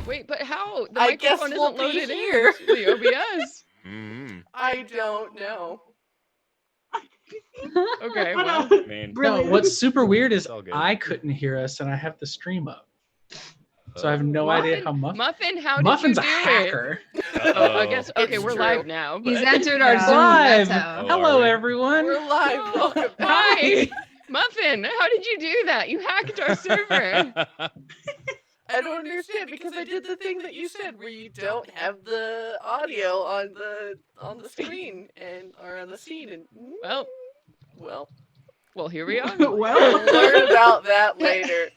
Wait, but how? The I guess microphone we'll isn't be loaded here. in the OBS. I don't know. Okay, What well, a- I mean, No, Brilliant. what's super weird is It's all good. I couldn't hear us, and I have the stream up, so I have no Muffin, idea how Muffin, how Muffin's did a you do hacker. Oh, I guess okay, It's we're true. live now. He's but- entered our Yeah. Zoom. Live. That's how. Oh, Hello, are we? everyone. We're live. Oh, Welcome back. hi, Muffin. How did you do that? You hacked our server. I don't understand because I did the thing that you said where you don't have the audio on the screen or on the scene and Well, here we are. we'll Well, learn about that later.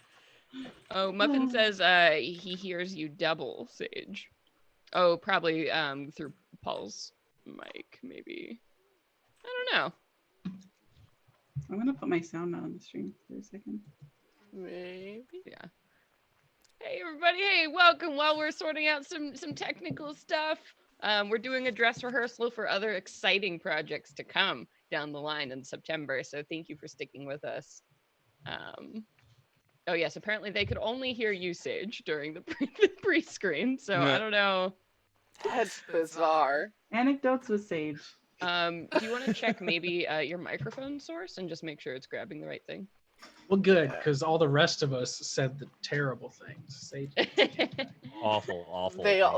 Oh, Muffin says he hears you double, Sage. Oh, probably through Paul's mic, maybe. I don't know. I'm gonna put my sound on the stream for a second. Maybe. Yeah. Hey everybody, hey, welcome. While we're sorting out some technical stuff, we're doing a dress rehearsal for other exciting projects to come down the line in September. So thank you for sticking with us. Oh yes, apparently they could only hear you, Sage, during the pre-screen. So I don't know. That's bizarre. Anecdotes with Sage. Do you want to check maybe your microphone source and just make sure it's grabbing the right thing? Well, good, because all the rest of us said the terrible things. Sage. Awful.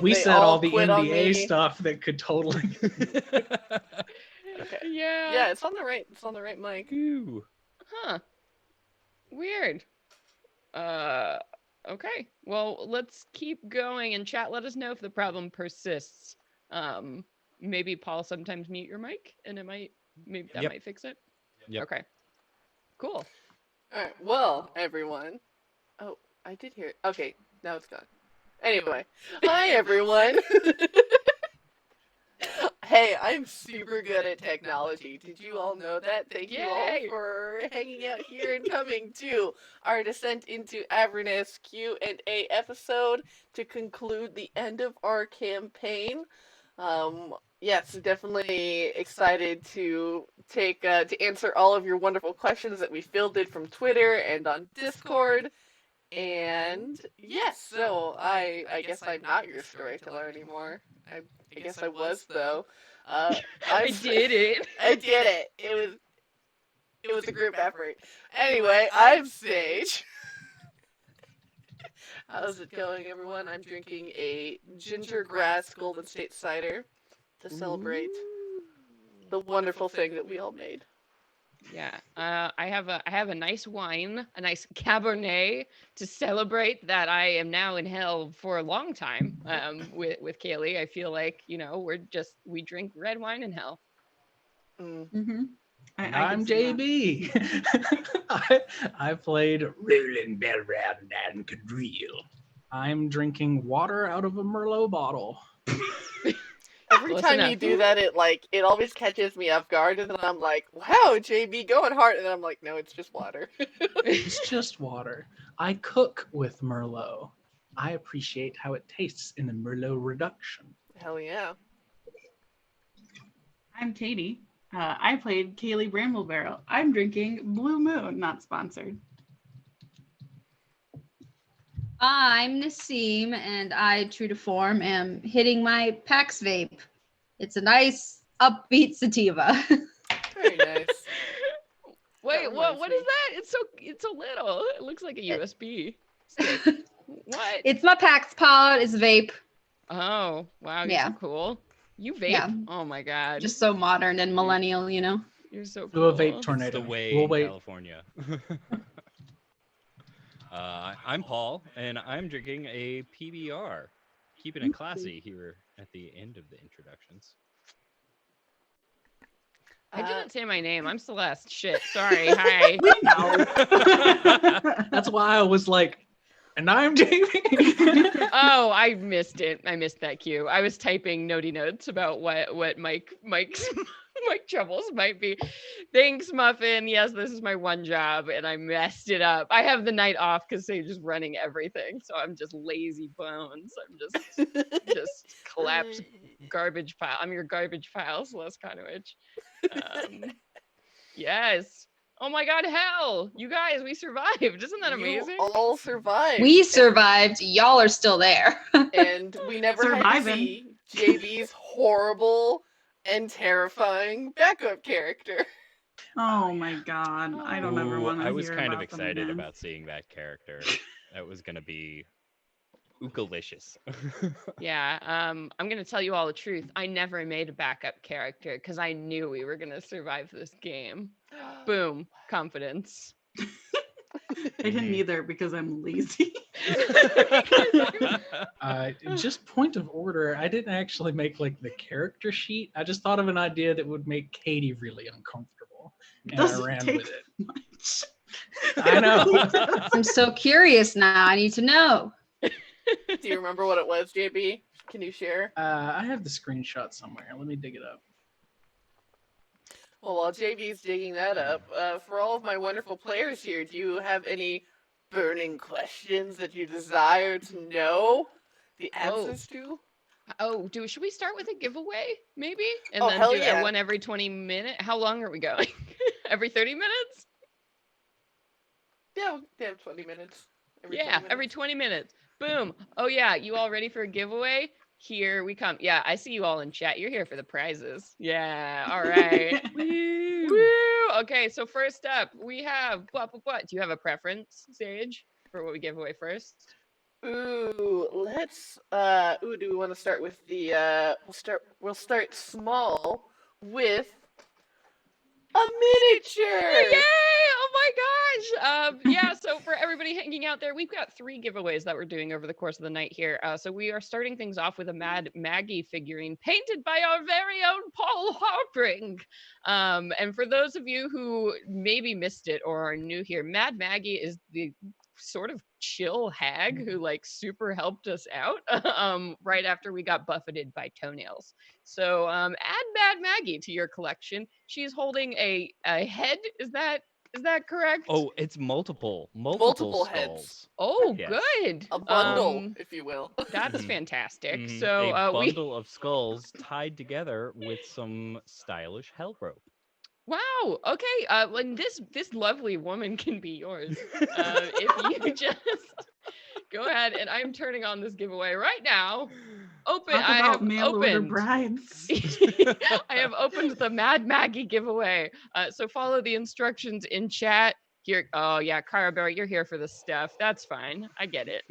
We They said all all the quit on NBA me. stuff that could totally. Okay. Yeah. Yeah, it's on the right. It's on the right mic. Ooh. Huh. Weird. Okay. Well, let's keep going and chat. Let us know if the problem persists. Maybe Paul sometimes mute your mic and that might fix it. Yep. Okay. Cool. All right. Well, everyone. Oh, I did hear it. Okay, now it's gone. Anyway, hi everyone. Hey, I'm super good at technology. Did you all know that? Thank you all Yay! for hanging out here and coming to our Descent into Avernus Q&A episode to conclude the end of our campaign. Yes, definitely excited to answer all of your wonderful questions that we fielded from Twitter and on Discord. And yes, so I guess I'm not your storyteller anymore. I guess I was though. I did it. I did it. It was a group effort. Anyway, I'm Sage. How's it going, everyone? I'm drinking a ginger grass Golden State cider to celebrate the wonderful thing that we all made. Yeah. I have a nice wine, a nice Cabernet to celebrate that I am now in hell for a long time. With Kaylee, I feel like we drink red wine in hell. Mm-hmm. I'm JB. I played Roland, Baldur, and Cadriel. I'm drinking water out of a Merlot bottle. Every Close time you enough. do that, it always catches me off guard, and then I'm like, wow, JB going hard, and then I'm like, no, it's just water. It's just water. I cook with Merlot. I appreciate how it tastes in the Merlot reduction. Hell yeah. I'm Katie. I played Kaylee Bramblebarrel. I'm drinking Blue Moon, not sponsored. I'm Naseem, and I, true to form, am hitting my PAX vape. It's a nice, upbeat sativa. Very nice. Wait, That what reminds is me. that? It's so little. It looks like a USB stick. What? It's my PAX pod. It's a vape. Oh, wow, you're Yeah. so cool. You vape? Yeah. Oh my god. Just so modern and millennial, you know? You're so Do cool. a vape It's tornado. the way We'll in wait. California. I'm Paul, and I'm drinking a PBR. Keeping it classy here at the end of the introductions. I didn't say my name. I'm Celeste. Shit. Sorry. Hi. We know. That's why I was like, and I'm Jamie. Oh, I missed it. I missed that cue. I was typing notey notes about what Mike's mic troubles might be. Thanks, Muffin. Yes, this is my one job, and I messed it up. I have the night off because they're just running everything, so I'm just lazy bones. I'm just collapsed garbage pile. I'm your garbage pile, Celeste Conowitch. Yes. Oh my God, hell! You guys, we survived. Isn't that amazing? You all survived. We survived. Y'all are still there. And we never had to Surviving. see JB's horrible and terrifying backup character. Oh my god. I don't ever Ooh, want to I hear was kind of about them excited again. about seeing that character. That was gonna be ookalicious. Yeah, I'm gonna tell you all the truth. I never made a backup character because I knew we were gonna survive this game. Boom, confidence. I didn't either because I'm lazy. Just point of order, I didn't actually make like the character sheet. I just thought of an idea that would make Katie really uncomfortable, and I Doesn't ran take with it. much. I know. I'm so curious now. I need to know. Do you remember what it was, JB? Can you share? I have the screenshot somewhere. Let me dig it up. Well, while JB's digging that up, for all of my wonderful players here, do you have any burning questions that you desire to know the answers to? Oh, should we start with a giveaway, maybe? And Oh, then hell do yeah. one every 20 minutes? How long are we going? Every 30 minutes? Yeah, they have 20 minutes. Every 20 minutes. Boom. Oh yeah, you all ready for a giveaway? Here we come. Yeah, I see you all in chat. You're here for the prizes. Yeah, all right. Woo! Okay, so first up, we have what? Do you have a preference, Sage, for what we give away first? Ooh, let's do we want to start with the we'll start small with a miniature. Yay! Oh my gosh! Yeah, so for everybody hanging out there, we've got 3 giveaways that we're doing over the course of the night here. So we are starting things off with a Mad Maggie figurine painted by our very own Paul Harpring. And for those of you who maybe missed it or are new here, Mad Maggie is the sort of chill hag who like super helped us out right after we got buffeted by toenails. So add Mad Maggie to your collection. She's holding a head. Is that correct? Oh, it's multiple Multiple heads. skulls. Oh, Yes. good. A bundle, if you will. That's Mhm. fantastic. Mhm. So a bundle of skulls tied together with some stylish hell rope. wow. Okay. When this lovely woman can be yours, if you just go ahead, and I'm turning on this giveaway right now. Open. Talk I about have mail order opened. brides. I have opened the Mad Maggie giveaway. So follow the instructions in chat. Here. Oh yeah, Caraberry, you're here for the stuff. That's fine. I get it.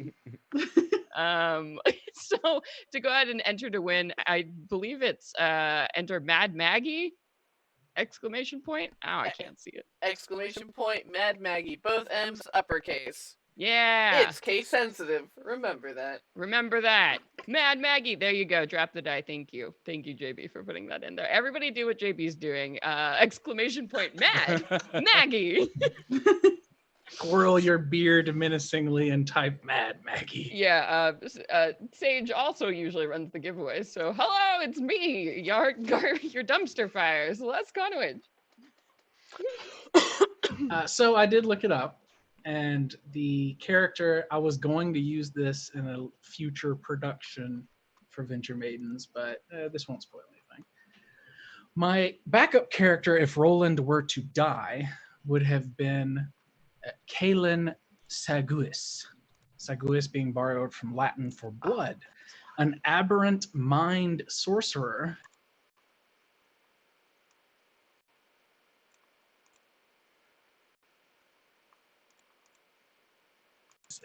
So to go ahead and enter to win, I believe it's enter Mad Maggie. Exclamation point. Oh, I can't see it. Exclamation point, Mad Maggie. Both M's uppercase. Yeah. It's case sensitive. Remember that. Remember that. Mad Maggie. There you go. Drop the die. Thank you. Thank you, JB, for putting that in there. Everybody do what JB's doing. Exclamation point, Mad Maggie. Twirl your beard menacingly and type Mad Maggie. Yeah, Sage also usually runs the giveaways. So hello, it's me, your dumpster fire, Celeste Conway. So I did look it up, and the character, I was going to use this in a future production for Venture Maidens, but this won't spoil anything. My backup character, if Roland were to die, would have been Kalen Saguis. Saguis being borrowed from Latin for blood, an aberrant mind sorcerer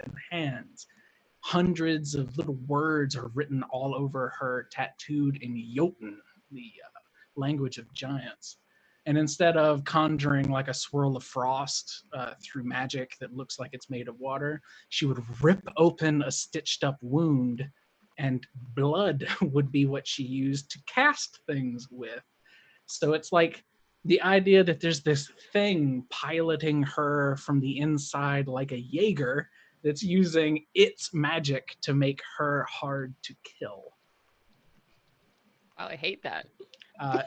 and hands. Hundreds of little words are written all over her, tattooed in Jotun, the language of giants. And instead of conjuring like a swirl of frost through magic that looks like it's made of water, she would rip open a stitched up wound, and blood would be what she used to cast things with. So it's like the idea that there's this thing piloting her from the inside like a Jaeger that's using its magic to make her hard to kill. Wow, I hate that.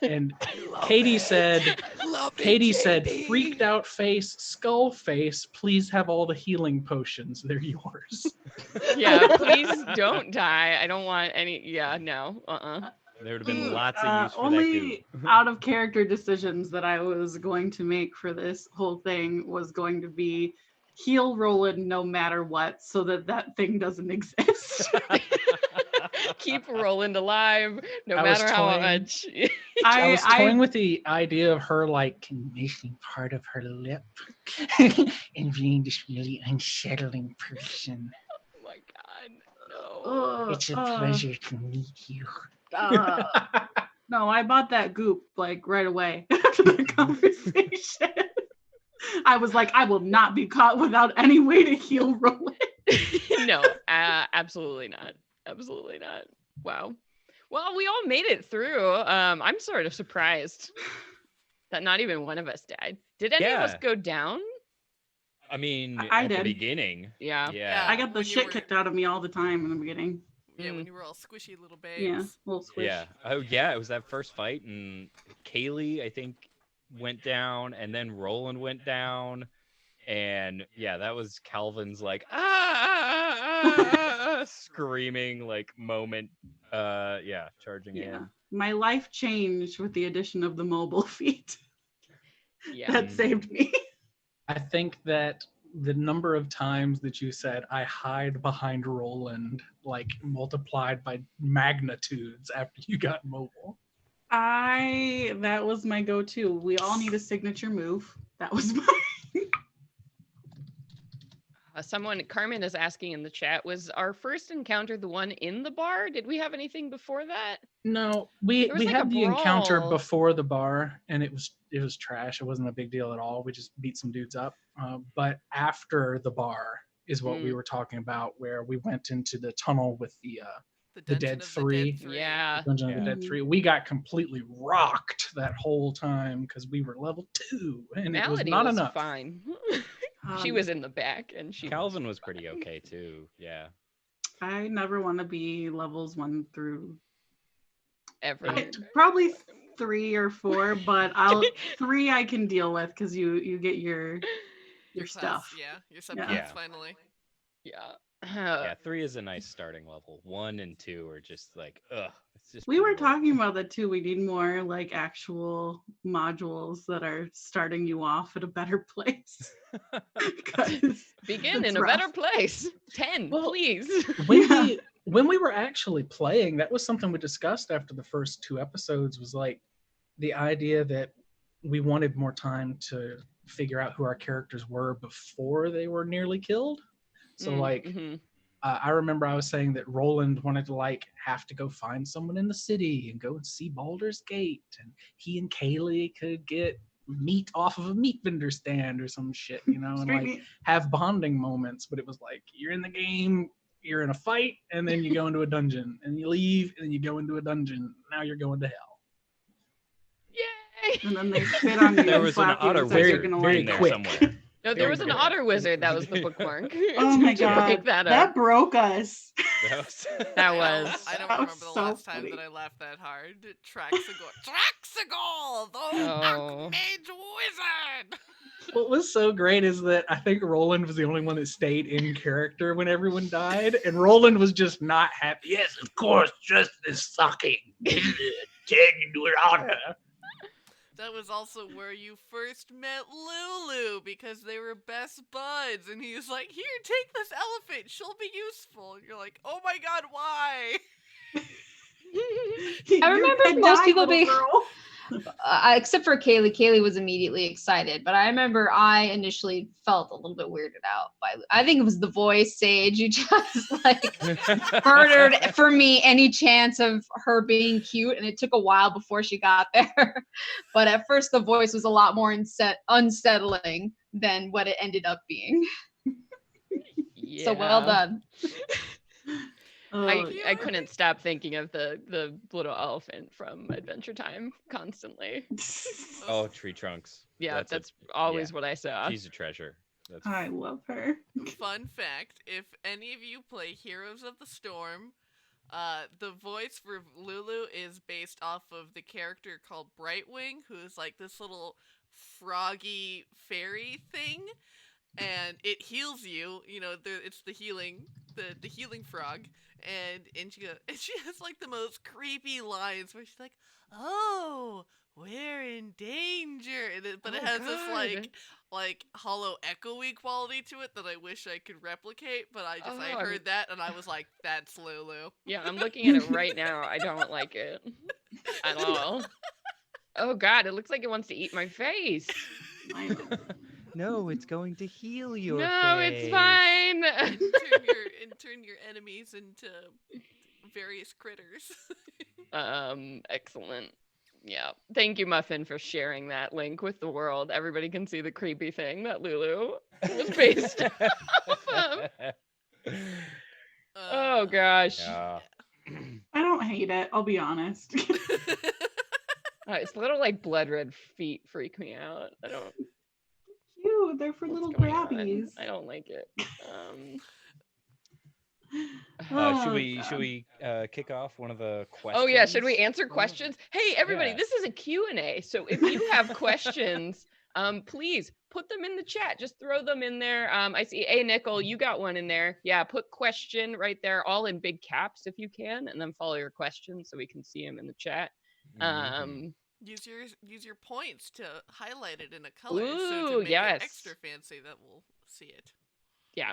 And Katie said, freaked out face, skull face, please have all the healing potions. They're yours. Yeah, please don't die. I don't want any. Yeah, no. There would have been lots of use for that only goo. out of character decisions that I was going to make for this whole thing was going to be heal Roland no matter what, so that that thing doesn't exist. Keep Roland alive, no I was matter how toying- much. I was toying with the idea of her like missing part of her lip and being this really unsettling person. Oh my god, no. It's a pleasure to meet you. No, I bought that goop like right away after the conversation. I was like, I will not be caught without any way to heal Roland. No, absolutely not. Absolutely not. Wow. Well, we all made it through. I'm sort of surprised that not even one of us died. Did any of us Yeah. go down? I mean, I at the did. beginning. Yeah. Yeah. I got the When you shit were- kicked out of me all the time in the beginning. Yeah, when Mm. you were all squishy little babes. Yeah, little squish. Yeah. Oh, yeah. It was that first fight, and Kaylee, I think, went down, and then Roland went down, and yeah, that was Calvin's like screaming like moment. Yeah, charging Yeah. in. My life changed with the addition of the mobile feat. Yeah. That saved me. I think that the number of times that you said I hide behind Roland like multiplied by magnitudes after you got mobile. That was my go-to. We all need a signature move. That was my Carmen is asking in the chat, was our first encounter the one in the bar? Did we have anything before that? No, we There was like a had the encounter brawl. before the bar, and it was trash. It wasn't a big deal at all. We just beat some dudes up. But after the bar is what we were talking about, where we went into the tunnel with the The The Dungeon Dead of Three. Yeah. Dungeon of the Yeah. Dead 3. We got completely rocked that whole time because we were level 2, and it was Malady not was enough. fine. She Um, was in the back, and she Calvin was pretty okay too. Yeah. I never want to be levels 1 through ever. probably 3 or 4, but 3 I can deal with because you get your class, stuff. Yeah, your subclass Yeah. finally. Yeah. Yeah, 3 is a nice starting level. 1 and 2 are just like, ugh. It's just We were brutal. talking about that too. We need more like actual modules that are starting you off at a better place. 'Cause Begin it's in a better rough. place. 10, Well, please. When we were actually playing, that was something we discussed after the first 2 episodes, was like the idea that we wanted more time to figure out who our characters were before they were nearly killed. So like Mhm. I remember I was saying that Roland wanted to like have to go find someone in the city and go and see Baldur's Gate, and he and Kaylee could get meat off of a meat vendor stand or some shit, you know, and Straight like meat. have bonding moments. But it was like you're in the game, you're in a fight, and then you go into a dungeon, and you leave, and then you go into a dungeon. Now you're going to hell. Yay! And then they spit on you There and was an slap you otter and say you're wizard gonna very in like there it. quick. somewhere. No, there Very was an good. otter wizard. That was the bookmark. Oh my Did you pick god, that that up? broke us. That was- That I was. don't That remember was the so last time funny. that I laughed that hard. Traxagol, the Oh. Archmage Wizard. What was so great is that I think Roland was the only one that stayed in character when everyone died, and Roland was just not happy. Yes, of course, just this sucking. That was also where you first met Lulu because they were best buds, and he was like, "Here, take this elephant. She'll be useful." And you're like, "Oh my god, why?" I remember most people being, girl. except for Kaylee. Kaylee was immediately excited, but I remember I initially felt a little bit weirded out by. I think it was the voice, Sage. You just like murdered for me any chance of her being cute, and it took a while before she got there. But at first, the voice was a lot more unsettling than what it ended up being. Yeah. So well done. I couldn't stop thinking of the little elephant from Adventure Time constantly. Oh, tree trunks. Yeah, that's always yeah. what I saw. She's a treasure. That's I love her. Fun fact: if any of you play Heroes of the Storm, the voice for Lulu is based off of the character called Brightwing, who is like this little froggy fairy thing, and it heals you. You know, it's the healing frog, and she has like the most creepy lines where she's like, "Oh, we're in danger," but it Oh, has this God. like hollow echoey quality to it that I wish I could replicate. But I Oh, heard that and I was like, "That's Lulu." yeah, I'm looking at it right now. I don't like it at all. Oh God, it looks like it wants to eat my face. I know. No, it's going to heal your No, it's face. fine. and turn your enemies into various critters. Excellent. Yeah. Thank you, Muffin, for sharing that link with the world. Everybody can see the creepy thing that Lulu was based off of. Oh gosh. Yeah. I don't hate it. I'll be honest. It's little like blood red feet freak me out. I don't. Cute. They're for What's little going on? grabbies. I don't like it. Should Oh, we kick off one of the questions? Oh yeah, should we answer questions? Hey everybody, Yeah. this is a Q&A. So if you have questions, please put them in the chat. Just throw them in there. I see Nickel, you got one in there. Yeah, put question right there, all in big caps if you can, and then follow your questions so we can see them in the chat. Mhm. Use your points to highlight it in a color, so Ooh, to make yes. it extra fancy that we'll see it. Yeah.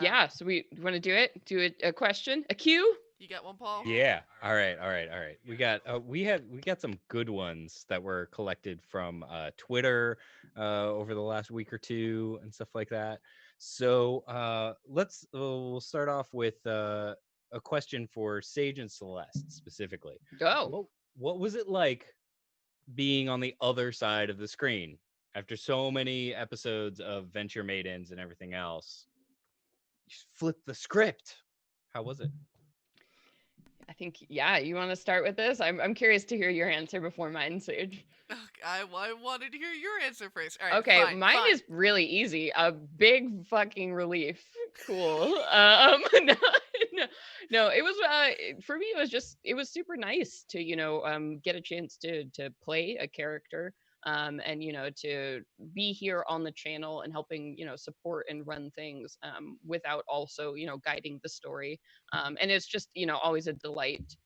Yeah, so we want to do it? Do a question? A Q? You got one, Paul? Yeah. All right. We got some good ones that were collected from Twitter over the last week or two and stuff like that. So we'll start off with a question for Sage and Celeste specifically. Go. What was it like being on the other side of the screen after so many episodes of Venture Maidens and everything else? You flipped the script. How was it? I think, yeah, you want to start with this? I'm curious to hear your answer before mine, Sage. I wanted to hear your answer first. All right, Okay, fine, mine fine. is really easy. A big fucking relief. Cool. No, it was for me. It was super nice to get a chance to play a character, and to be here on the channel and helping support and run things without also guiding the story. And it's just always a delight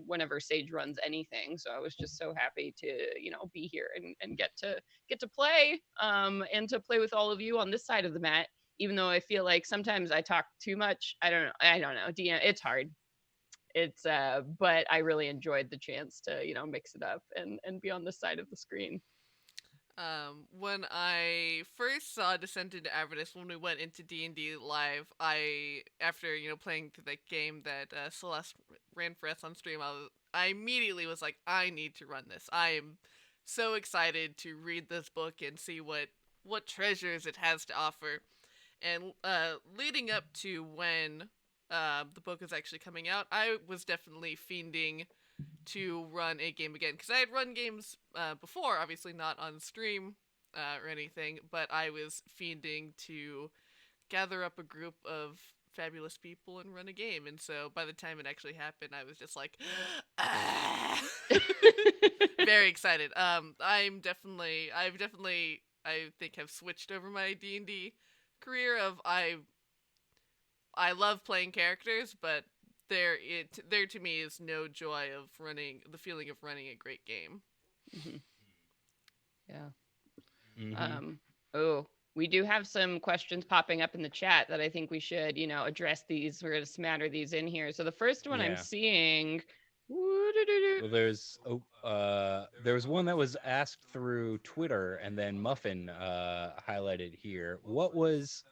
whenever Sage runs anything. So I was just so happy to be here and get to play and to play with all of you on this side of the mat, even though I feel like sometimes I talk too much. I don't know. DM, it's hard. It's but I really enjoyed the chance to mix it up and be on this side of the screen. When I first saw Descent into Avernus, when we went into D&D live, after playing the game that Celeste ran for us on stream, I immediately was like, I need to run this. I am so excited to read this book and see what treasures it has to offer. And leading up to when the book is actually coming out, I was definitely fiending to run a game again, because I had run games before, obviously not on stream or anything, but I was fiending to gather up a group of fabulous people and run a game. And so by the time it actually happened, I was just like, very excited. I think have switched over my D&D career of I love playing characters, but there to me is no joy of the feeling of running a great game. Mm-hmm. Yeah. Mm-hmm. We do have some questions popping up in the chat that I think we should, address these. We're going to smatter these in here. So the first one I'm seeing. Well, there was one that was asked through Twitter, and then Muffin highlighted here. What was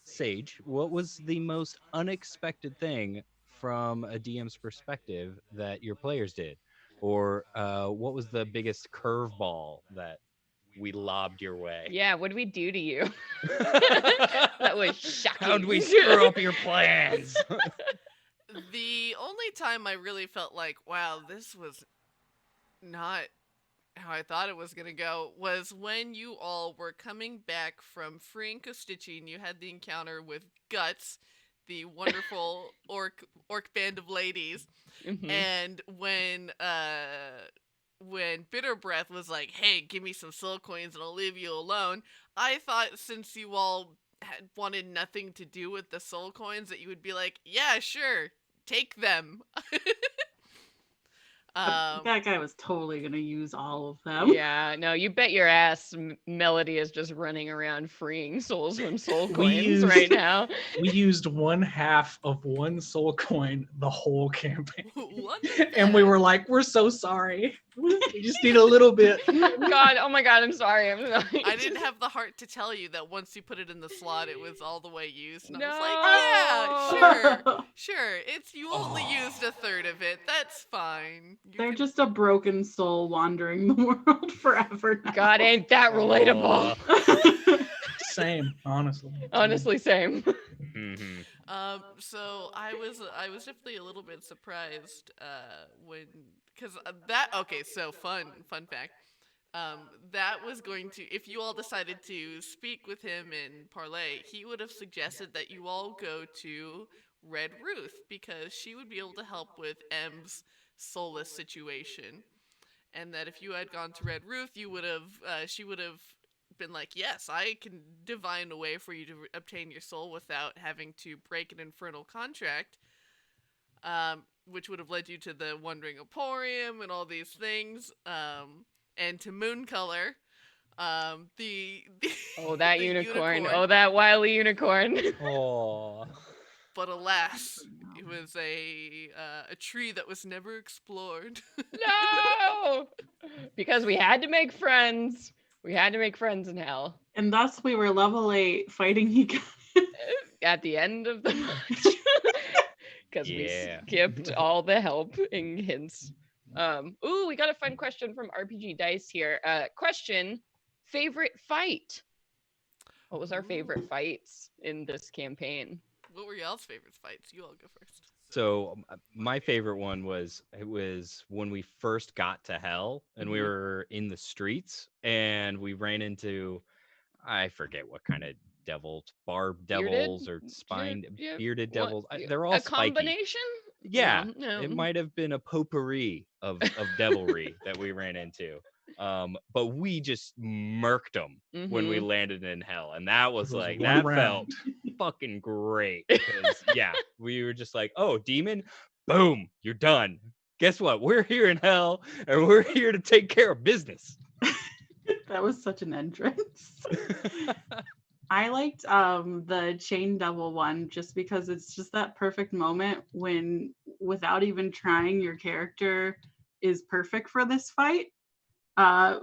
Sage? What was the most unexpected thing from a DM's perspective that your players did, or what was the biggest curveball that we lobbed your way? Yeah, what did we do to you? That was shocking. How'd we screw up your plans? The only time I really felt like, wow, this was not how I thought it was going to go, was when you all were coming back from freeing Kostichi and you had the encounter with Guts, the wonderful orc band of ladies. Mm-hmm. And when Bitter Breath was like, hey, give me some soul coins and I'll leave you alone, I thought since you all had wanted nothing to do with the soul coins, that you would be like, yeah, sure, take them. That guy was totally gonna use all of them. Yeah, no, you bet your ass Melody is just running around freeing souls from soul We coins used- right now. We used 1/2 of one soul coin the whole campaign. What? And we were like, we're so sorry. We just need a little bit. God, oh my God, I'm sorry. I'm sorry. I didn't have the heart to tell you that once you put it in the slot, it was all the way used. And No. I was like, yeah, sure. It's you only used a third of it. That's fine. You They're can- just a broken soul wandering the world forever now. God, ain't that relatable? Same, honestly. Honestly, same. Mhm. So I was definitely a little bit surprised when, because that, okay, so fun fact. That was going to, if you all decided to speak with him in parlay, he would have suggested that you all go to Red Ruth, because she would be able to help with M's soulless situation. And that if you had gone to Red Ruth, you would have, she would have been like, yes, I can divine a way for you to obtain your soul without having to break an infernal contract, which would have led you to the Wandering Emporium and all these things, and to Mooncolor, the Oh, that the unicorn. Oh, that wily unicorn. Aw. But alas, it was a tree that was never explored. No! Because we had to make friends. We had to make friends in hell. And thus we were level 8 fighting each At the end of the match. Because Yeah. we skipped all the helping hints. Ooh, we got a fun question from RPG Dice here. Question, favorite fight? What was our favorite fights in this campaign? What were y'all's favorite fights? You all go first. So my favorite one was when we first got to hell and we Mhm. were in the streets and we ran into, I forget what kind of devils, barb Bearded? devils or spined Yeah, bearded what- devils. They're all a spiky. combination? Yeah, No. it might have been a potpourri of devilry that we ran into. But we just murked them when we Mhm. landed in hell, and that was It was like one that round. felt fucking great. 'Cause, yeah, we were just like, oh, demon, boom, you're done. Guess what? We're here in hell, and we're here to take care of business. That was such an entrance. I liked the chain devil one just because it's just that perfect moment when, without even trying, your character is perfect for this fight.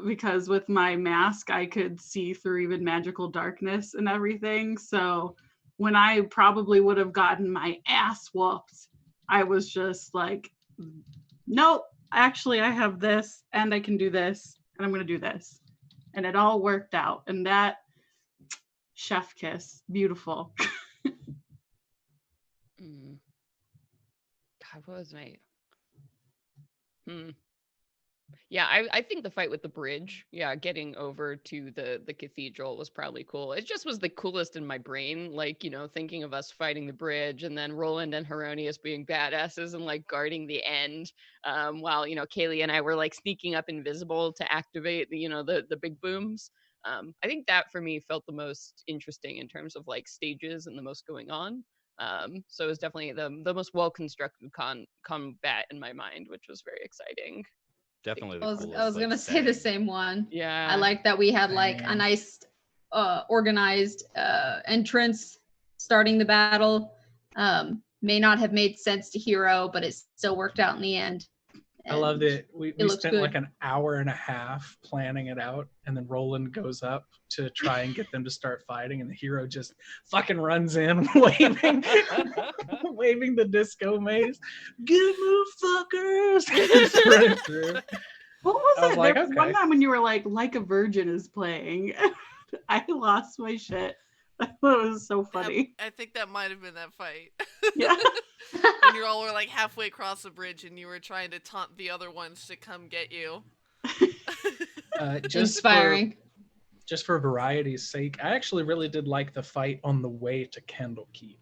Because with my mask, I could see through even magical darkness and everything. So when I probably would have gotten my ass whooped, I was just like, nope, actually, I have this and I can do this and I'm going to do this. And it all worked out. And that chef kiss, beautiful. Mm. God, what was my? Yeah, I think the fight with the bridge, yeah, getting over to the cathedral was probably cool. It just was the coolest in my brain, like, you know, thinking of us fighting the bridge and then Roland and Hironius being badasses and like guarding the end, while, you know, Kaylee and I were like sneaking up invisible to activate the, you know, the big booms. I think that for me felt the most interesting in terms of like stages and the most going on. So it was definitely the most well-constructed combat in my mind, which was very exciting. Definitely. I The was, I was coolest, gonna like, say the setting. same one. Yeah. I like that we had like a Same. nice organized entrance starting the battle. May not have made sense to Hiro, but it still worked out in the end. I loved And it. We looks spent good. like an hour and a half planning it out, and then Roland goes up to try and get them to start fighting, and the hero just fucking runs in, waving, waving the disco maze. Good move, fuckers! Just running through. What was I was it? like, There was one okay. time when you were like a virgin is playing. I lost my shit. I thought it was so funny. I think that might have been that fight. Yeah. When you all were like halfway across the bridge and you were trying to taunt the other ones to come get you. inspiring. Just for variety's sake, I actually really did like the fight on the way to Candlekeep.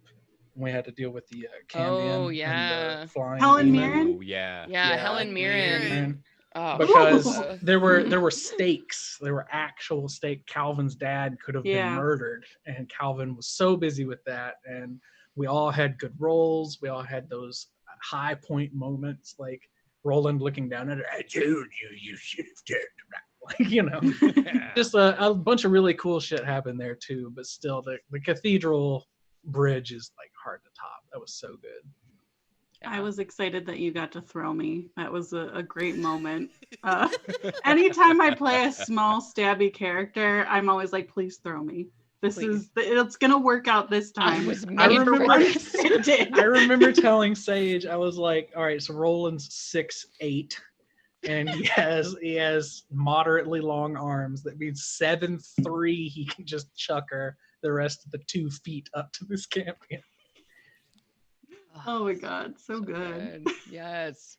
We had to deal with the Candian Oh, yeah. and the flying Helen demon. Mirren? Oh, yeah. Yeah, Helen Helen Mirren. Mirren. Oh, because Ooh. there were stakes. There were actual stakes. Calvin's dad could have been Yeah. murdered, and Calvin was so busy with that. And we all had good rolls. We all had those high point moments, like Roland looking down at it. I told you should have turned around. Like, just a bunch of really cool shit happened there too. But still, the cathedral bridge is like hard to top. That was so good. I was excited that you got to throw me. That was a great moment. Anytime I play a small stabby character, I'm always like, please throw me. It's gonna work out this I time. was I made for remember- this. It did. I remember telling Sage, I was like, all right, so Roland's 6'8", and he has moderately long arms. That means 7'3", he can just chuck her the rest of the 2 feet up to this champion. Oh my god, so good. Yes.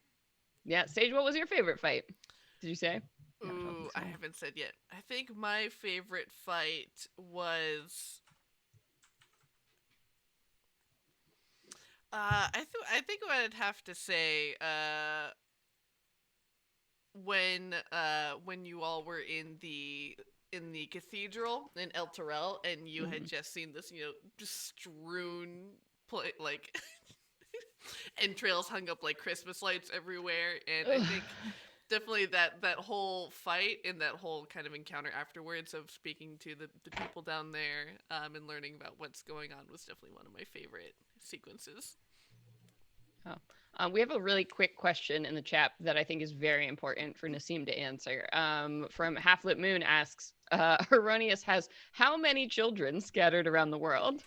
Yeah, Sage, what was your favorite fight? Did you say? No, I don't Ooh, think I so. haven't said yet. I think my favorite fight was. I think I'd have to say when you all were in the cathedral in El Terrell, and you had just seen this, just strewn like entrails hung up like Christmas lights everywhere, and I think definitely that whole fight and that whole kind of encounter afterwards of speaking to the people down there and learning about what's going on was definitely one of my favorite sequences. We have a really quick question in the chat that I think is very important for Naseem to answer. From Half-Lit Moon asks, Heronius has how many children scattered around the world?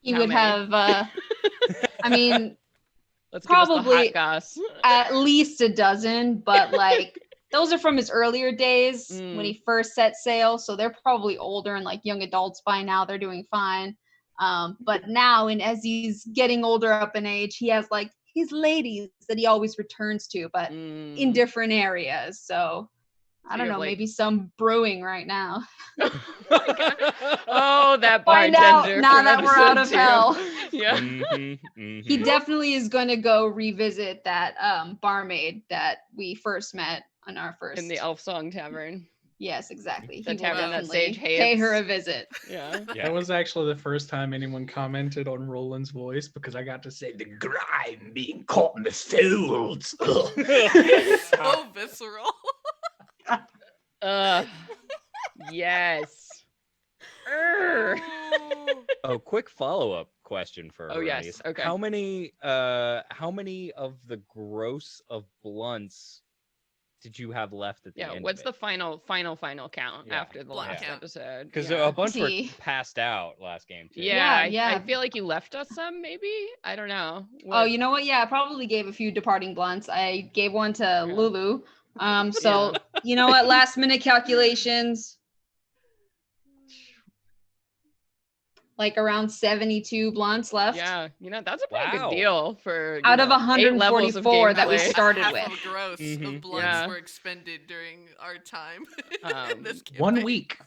He How would many? have, I mean, Let's give us Probably- the hot goss. at least a dozen, but like those are from his earlier days when he first set sail. So they're probably older and like young adults by now. They're doing fine. But now, and as he's getting older up in age, he has like his ladies that he always returns to, but in different areas. So I you don't have, know, like- maybe some brewing right now. Oh, that Find out bartender. now from that we're out episode of hell. 2. Yeah. He definitely is going to go revisit that barmaid that we first met on our first. In the Elf Song Tavern. Yes, exactly. The He will tavern that definitely Sage pay her a hates. visit. Yeah. That was actually the first time anyone commented on Roland's voice, because I got to say the grime being caught in the folds. So visceral. Yes. Urgh. Oh, quick follow-up question for Oh, yes, Heronius. okay. How many of the gross of blunts did you have left at the Yeah, end? what's of the final count Yeah. after the Blunt last count. episode? Because Yeah. a bunch were See. passed out last game too. Yeah, Yeah. I feel like you left us some, maybe? I don't know. Oh, you know what? Yeah, I probably gave a few departing blunts. I gave one to Yeah. Lulu. So you know what? Last minute calculations. Like around 72 blunts left. Yeah, that's a pretty Wow. good deal for Out of 8 levels of 144 that we gameplay. started Half with. of gross Mhm. of blunts Yeah. were expended during our time in this 1 campaign. week.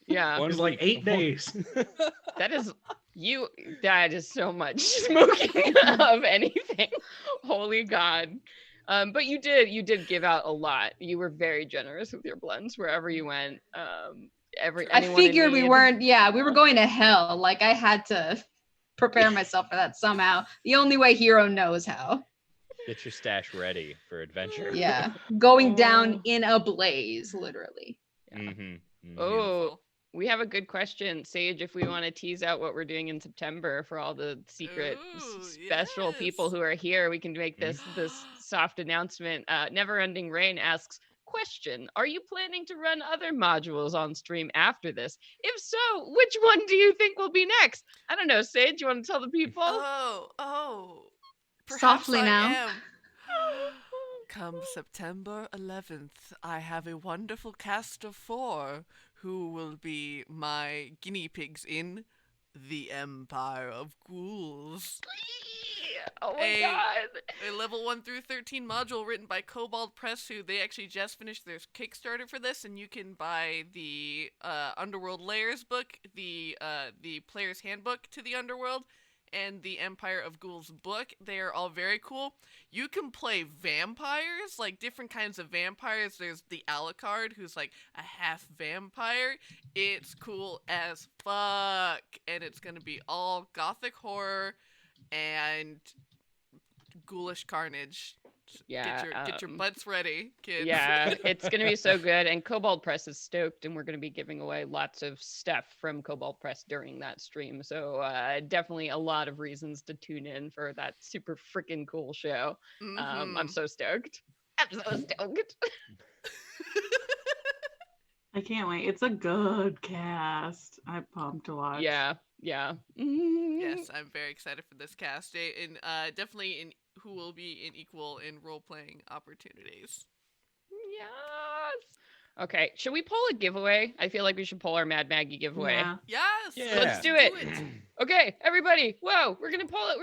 Yeah, It was like 8 days. that is so much smoking of anything. Holy God. But you did give out a lot. You were very generous with your blends wherever you went. I anyone in figured we need. we were going to hell. Like I had to prepare myself for that somehow. The only way Hiro knows how. Get your stash ready for adventure. Yeah. Going Oh. down in a blaze, literally. Mm-hmm. Oh, Beautiful. we have a good question, Sage. If we want to tease out what we're doing in September for all the secret Ooh, special people yes. who are here, we can make this soft announcement. Neverending Rain asks, question: are you planning to run other modules on stream after this? If so, which one do you think will be next? I don't know, Sage. You want to tell the people? Oh. Perhaps Softly I now. am. Come September 11th, I have a wonderful cast of 4 who will be my guinea pigs in The Empire of Ghouls. Oh my A- God. A level 1 through 13 module written by Cobalt Press, who they actually just finished their Kickstarter for this, and you can buy the Underworld Layers book, the Player's Handbook to the Underworld, and the Empire of Ghouls book. They are all very cool. You can play vampires, like different kinds of vampires. There's the Alucard, who's like a half vampire. It's cool as fuck. And it's going to be all gothic horror and ghoulish carnage. Yeah, Get your butts ready, kids. Yeah, it's gonna be so good. And Cobalt Press is stoked, and we're gonna be giving away lots of stuff from Cobalt Press during that stream. So definitely a lot of reasons to tune in for that super freaking cool show. I'm so stoked. I'm so stoked. I can't wait. It's a good cast. I'm pumped to watch. Yeah. Yes, I'm very excited for this cast. And definitely who will be equal in role-playing opportunities. Yes. Okay, should we pull a giveaway? I feel like we should pull our Mad Maggie giveaway. Yeah. Yes. Yeah. Let's do it. Okay, everybody. Whoa, we're gonna pull it.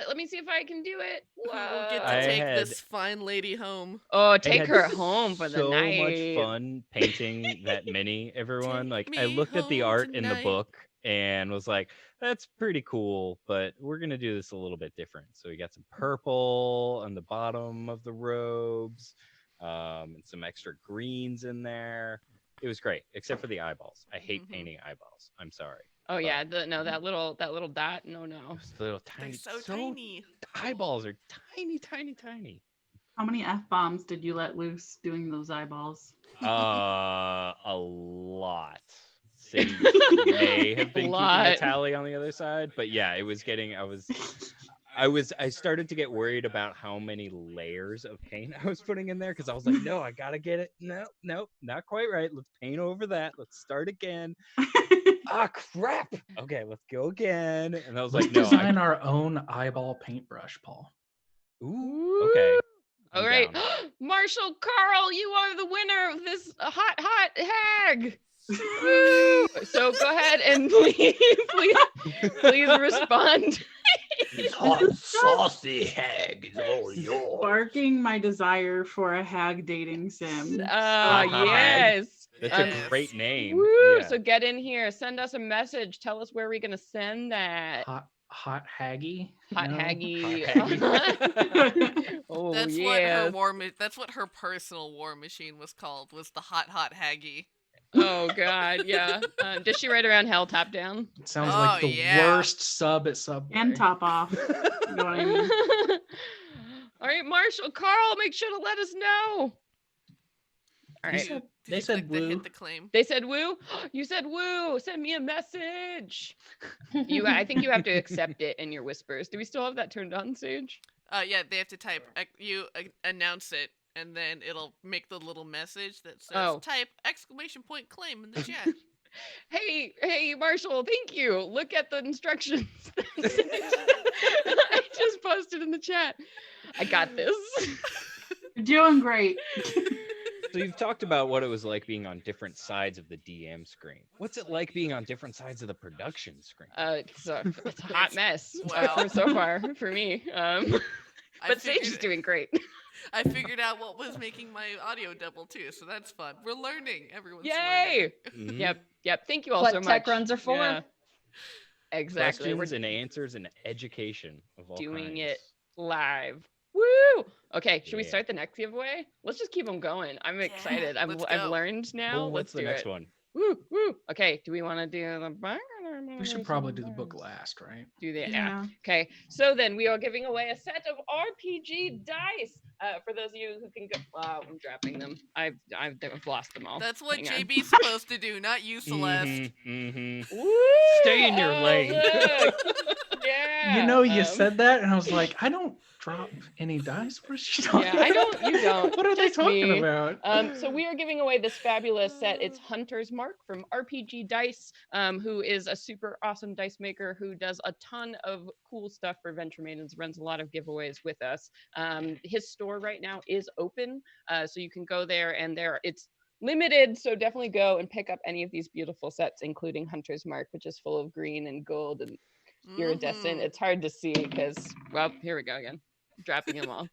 Let me see if I can do it. Who Whoa. will get to take this fine lady home? Oh, I take had her home for the so night. much fun painting that mini, everyone. Take Like, I me looked at the home art in the tonight. book and was like, that's pretty cool, but we're gonna do this a little bit different. So we got some purple on the bottom of the robes, and some extra greens in there. It was great, except for the eyeballs. I hate painting eyeballs. I'm sorry. Oh But yeah, that little dot. No. those little They're tiny, so tiny. eyeballs are tiny. How many F-bombs did you let loose doing those eyeballs? A lot. Sage may have been keeping Lot. a tally on the other side, but yeah, it was getting. I started to get worried about how many layers of paint I was putting in there because I was like, no, I gotta get it. No, not quite right. Let's paint over that. Let's start again. Ah, crap. Okay, let's go again. And I was Let's like, no. design our own eyeball paintbrush, Paul. Ooh, okay. All I'm right, down. Marshall Carl, you are the winner of this hot hag. Woo! So go ahead and please respond. This hot, saucy hag is all yours. Sparking my desire for a hag dating sim. Yes. That's a great name. Woo! Yeah. So get in here, send us a message, tell us where we're gonna send that. Hot haggy. Hot No? haggy. Oh That's yeah. That's what her personal war machine was called. Was the hot haggy. Oh god, yeah. Does she ride around hell top down? It sounds like the worst sub at Subway. And top off. You know what I mean? All right, Marshall Carl, make sure to let us know. All right. They said woo. Hit the claim. They said woo. You said woo. Send me a message. I think you have to accept it in your whispers. Do we still have that turned on, Sage? Yeah, they have to type. You announce it, and then it'll make the little message that says type !claim in the chat. Hey, Marshall, thank you. Look at the instructions. I just posted in the chat. I got this. You're doing great. So you've talked about what it was like being on different sides of the DM screen. What's it like being on different sides of the production screen? It's a hot mess Wow. so far for me. But Sage is doing great. I figured out what was making my audio double too, so that's fun. We're learning. Everyone's Yay! learning. Mhm. Yep. Thank you all What so much. tech runs are for. Yeah. Exactly. Questions and answers and education of all Doing kinds. it live. Woo! Okay, should we Yeah. start the next giveaway? Let's just keep them going. I'm excited. let's I've go. learned now. Well, what's Let's the do next it. one? Woo! Okay, do we want to do the book? We should probably do the book last, right? Do the Yeah. Okay, so then we are giving away a set of RPG dice. For those of you who can go, I'm dropping them. I've lost them all. That's what Hang on. JB's supposed to do, not you, Celeste. Woo! Stay in your lane. Look. Yeah. You know, you said that, and I was like, I don't drop any dice. What is she talking Yeah, I don't. You don't. What are they Just talking me. about? So we are giving away this fabulous set. It's Hunter's Mark from RPG Dice, who is a super awesome dice maker who does a ton of cool stuff for Venture Maidens, runs a lot of giveaways with us. His store right now is open, so you can go there, and it's limited, so definitely go and pick up any of these beautiful sets, including Hunter's Mark, which is full of green and gold and iridescent. It's hard to see because, well, here we go again. Dropping them all.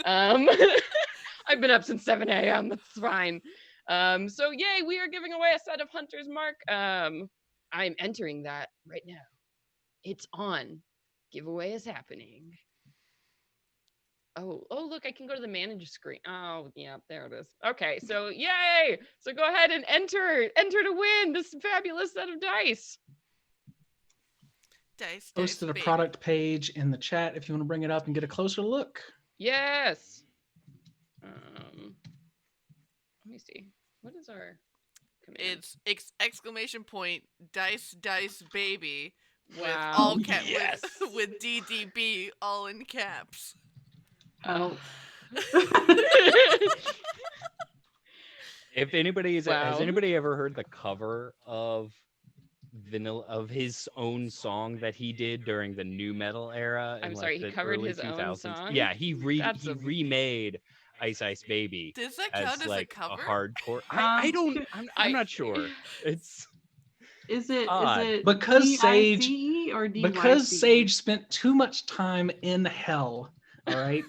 I've been up since 7 a.m. That's fine. So yay, we are giving away a set of Hunter's Mark. I'm entering that right now. It's on Giveaway is happening. Oh, look, I can go to the manage screen. Oh, yeah, there it is. Okay, so yay! So go ahead and enter to win this fabulous set of dice. Dice, Posted a baby. product page in the chat if you want to bring it up and get a closer look. Yes. Let me see. What is our command? It's exclamation point dice baby with Wow. all Yes. with DDB all in caps. Oh. If anybody has Wow. anybody ever heard the cover of his own song that he did during the new metal era? I'm in sorry, like he the covered early his own 2000s? song? Yeah, he That's remade Ice Ice Baby Does that count as as like a cover? hardcore. I don't. I'm not sure. It's Is it odd. Because Sage- D-I-C-E or D-Y-C-E? Because Sage spent too much time in hell. All right.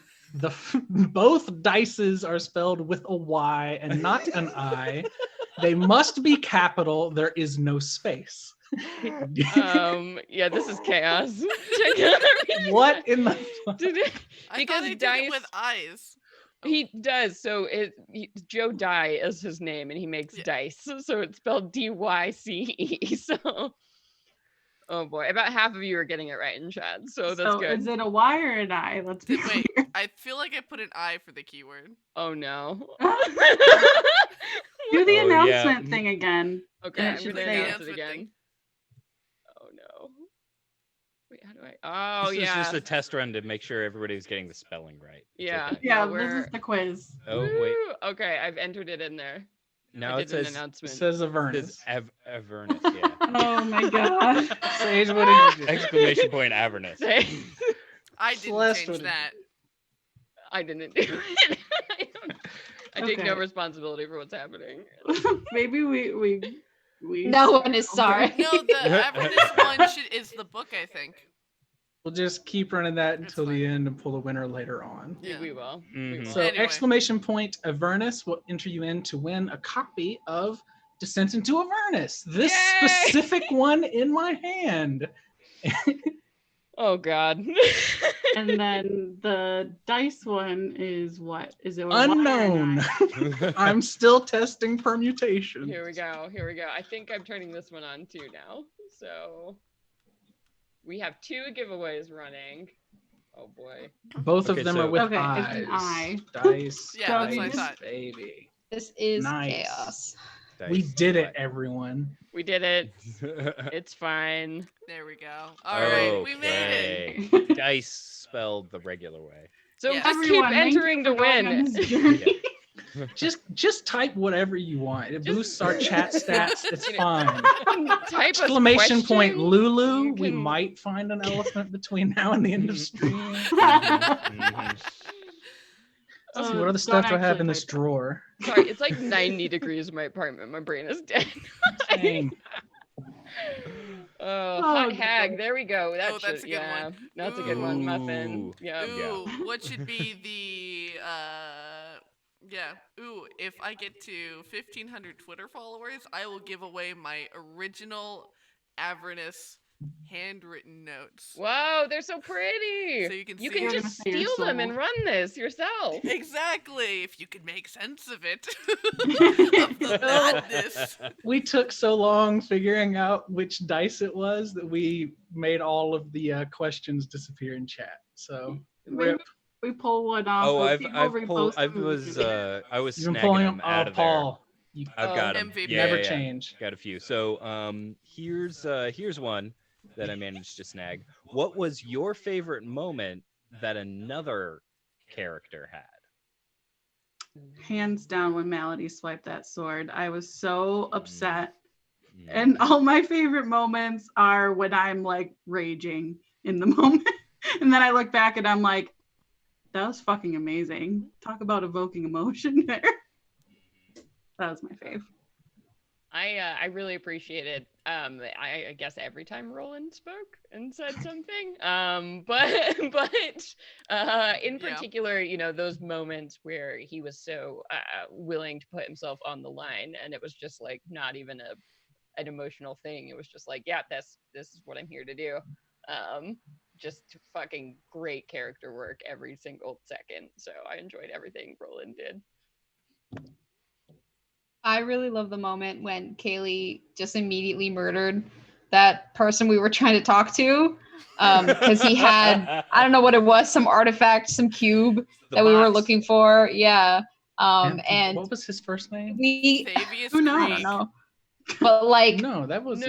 Both dices are spelled with a Y and not an I. They must be capital. There is no space. Yeah, this is chaos. Check it out. What in the fuck? Did it? I Because thought I did dice it with eyes. he does. So Joe Dye is his name, and he makes Yeah. dice. So it's spelled D-Y-C-E. So, oh boy, about half of you are getting it right in chat. So that's good. Is it a Y or an I? Let's be Wait, clear. I feel like I put an I for the keyword. Oh no. Do the Oh, yeah. announcement thing again. Okay, And it I'm should gonna say- announce it again. Oh no. Wait, how do I? Oh this yeah. is just a test run to make sure everybody's getting the spelling right. It's Yeah. okay. Yeah, No, this is the quiz. Oh wait. Woo! Okay, I've entered it in there. Now I it did an says It announcement. says it Avernus. says Avernus. Yeah. Oh my god. Sage, what did you do? Exclamation point Avernus. I didn't Celeste change would've- that. I didn't do it. I take no Okay. responsibility for what's happening. Maybe we No one is sorry. No, the Avernus one is the book, I think. We'll just keep running that It's until the fine. end and pull the winner later on. Yeah. We will. We Mhm. will. So Anyway. exclamation point Avernus will enter you in to win a copy of Descent into Avernus. This Yay! specific one in my hand. Oh God. And then the dice one is what? Is it a Y or an Unknown. I? I'm still testing permutation. Here we go. Here we go. I think I'm turning this one on too now. So we have 2 giveaways running. Oh boy. Both Okay, of them so- are with Okay, eyes. it's an I. Dice. Yeah, that's dice, what I thought. Baby. This is Nice. chaos. We Dice. did it, everyone. We did it. It's fine. There we go. All right, we made it. Okay. Dice spelled the regular way. So Yeah. just Everyone, keep thank you entering for to going on win. this journey. Just type whatever you want. It Just- boosts our chat stats. It's You know, fine. Type Exclamation point Lulu. You We can- might find an elephant between now and the end of stream. Mhm. Let's see, what other Don't stuff do I have actually in this type it. drawer? Sorry, it's like 90 degrees in my apartment. My brain is dead. Same. Hot God. hag. There we go. That Oh, that's should- a good yeah, one. That's a good one. Ooh. Muffin. Yeah. Ooh, what should be the yeah. Ooh, if I get to 1,500 Twitter followers, I will give away my original Avernus handwritten notes. Whoa, they're so pretty. So you can you see- can You're just gonna say your steal them and soul. run this yourself. Exactly, if you could make sense of it. Of the madness. We took so long figuring out which dice it was that we made all of the questions disappear in chat. So Maybe rip. we pull one off. Oh, we'll I've keep pulled. repost I them. was You've been snagging pulling them them. out Oh, of Paul. You, there. I've got them. MVP. Yeah, never yeah, yeah. change. Got a few. So here's one that I managed to snag. What was your favorite moment that another character had? Hands down, when Malady swiped that sword, I was so upset. Mm. And all my favorite moments are when I'm like raging in the moment. And then I look back and I'm like, that was fucking amazing. Talk about evoking emotion there. That was my fave. I really appreciated I guess every time Roland spoke and said something. But in Yeah. particular, you know, those moments where he was so willing to put himself on the line, and it was just like not even an emotional thing. It was just like, yeah, this is what I'm here to do. just fucking great character work every single second. So I enjoyed everything Roland did. I really love the moment when Kaylee just immediately murdered that person we were trying to talk to. Because he had, I don't know what it was, some artifact, some cube The that we were box. looking for. Yeah. And what was his first name? we, Fabius Who knows? I Creek. don't know. But like, No, that was No,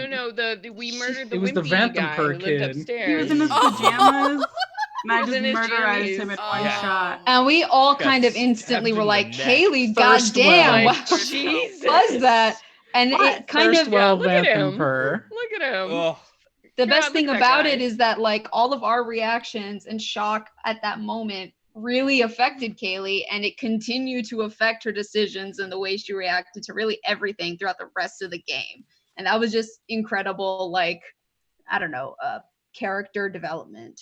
we murdered the It was the wimpy guy who Vantham lived kid. upstairs. He was in his Oh. pajamas, and I He was just in his murderized jammies. him in Oh. one Yeah. shot. and we all Got kind of stabbed instantly in were the like, neck. Kaylee, First goddamn, well. wow, First Jesus. was that? And What? it kind First of, well, look at Vantham him. Purr. Look at him. Oh, the God, best look thing at that about guy. it is that like all of our reactions and shock at that moment really affected Kaylee, and it continued to affect her decisions and the way she reacted to really everything throughout the rest of the game. And that was just incredible, like, I don't know, character development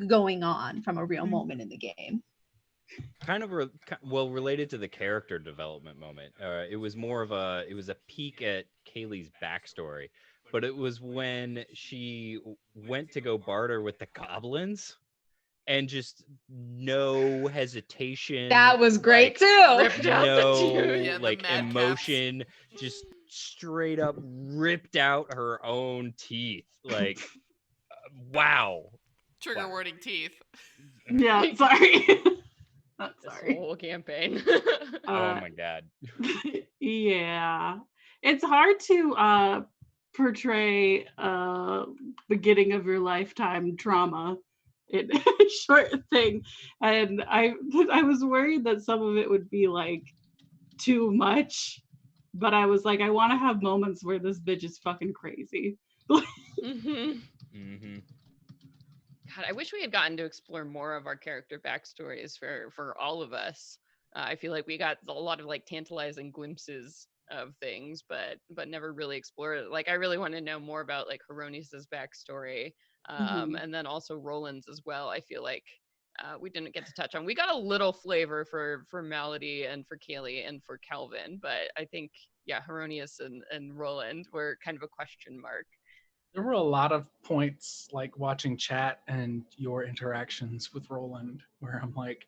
going on from a real moment in the game. kind of related to the character development moment. It was more of a peek at Kaylee's backstory, but it was when she went to go barter with the goblins, and just no hesitation. That was great like, too. ripped out the no dude. Yeah, the like mad emotion, just straight up ripped out her own teeth. Like, wow. Trigger Wow. warning teeth. Yeah, sorry. Not This sorry. whole campaign. Oh my god. Yeah, it's hard to portray beginning of your lifetime trauma in a short thing, and I was worried that some of it would be like too much, but I was like, I want to have moments where this bitch is fucking crazy. Mhm. Mm-hmm. God, I wish we had gotten to explore more of our character backstories for all of us. I feel like we got a lot of like tantalizing glimpses of things, but never really explored it. Like I really want to know more about like Hironi's backstory, Mhm. and then also Roland's as well. I feel like we didn't get to touch on. We got a little flavor for Malady and for Kaylee and for Calvin, but I think Hironius and Roland were kind of a question mark. There were a lot of points, like watching chat and your interactions with Roland, where I'm like,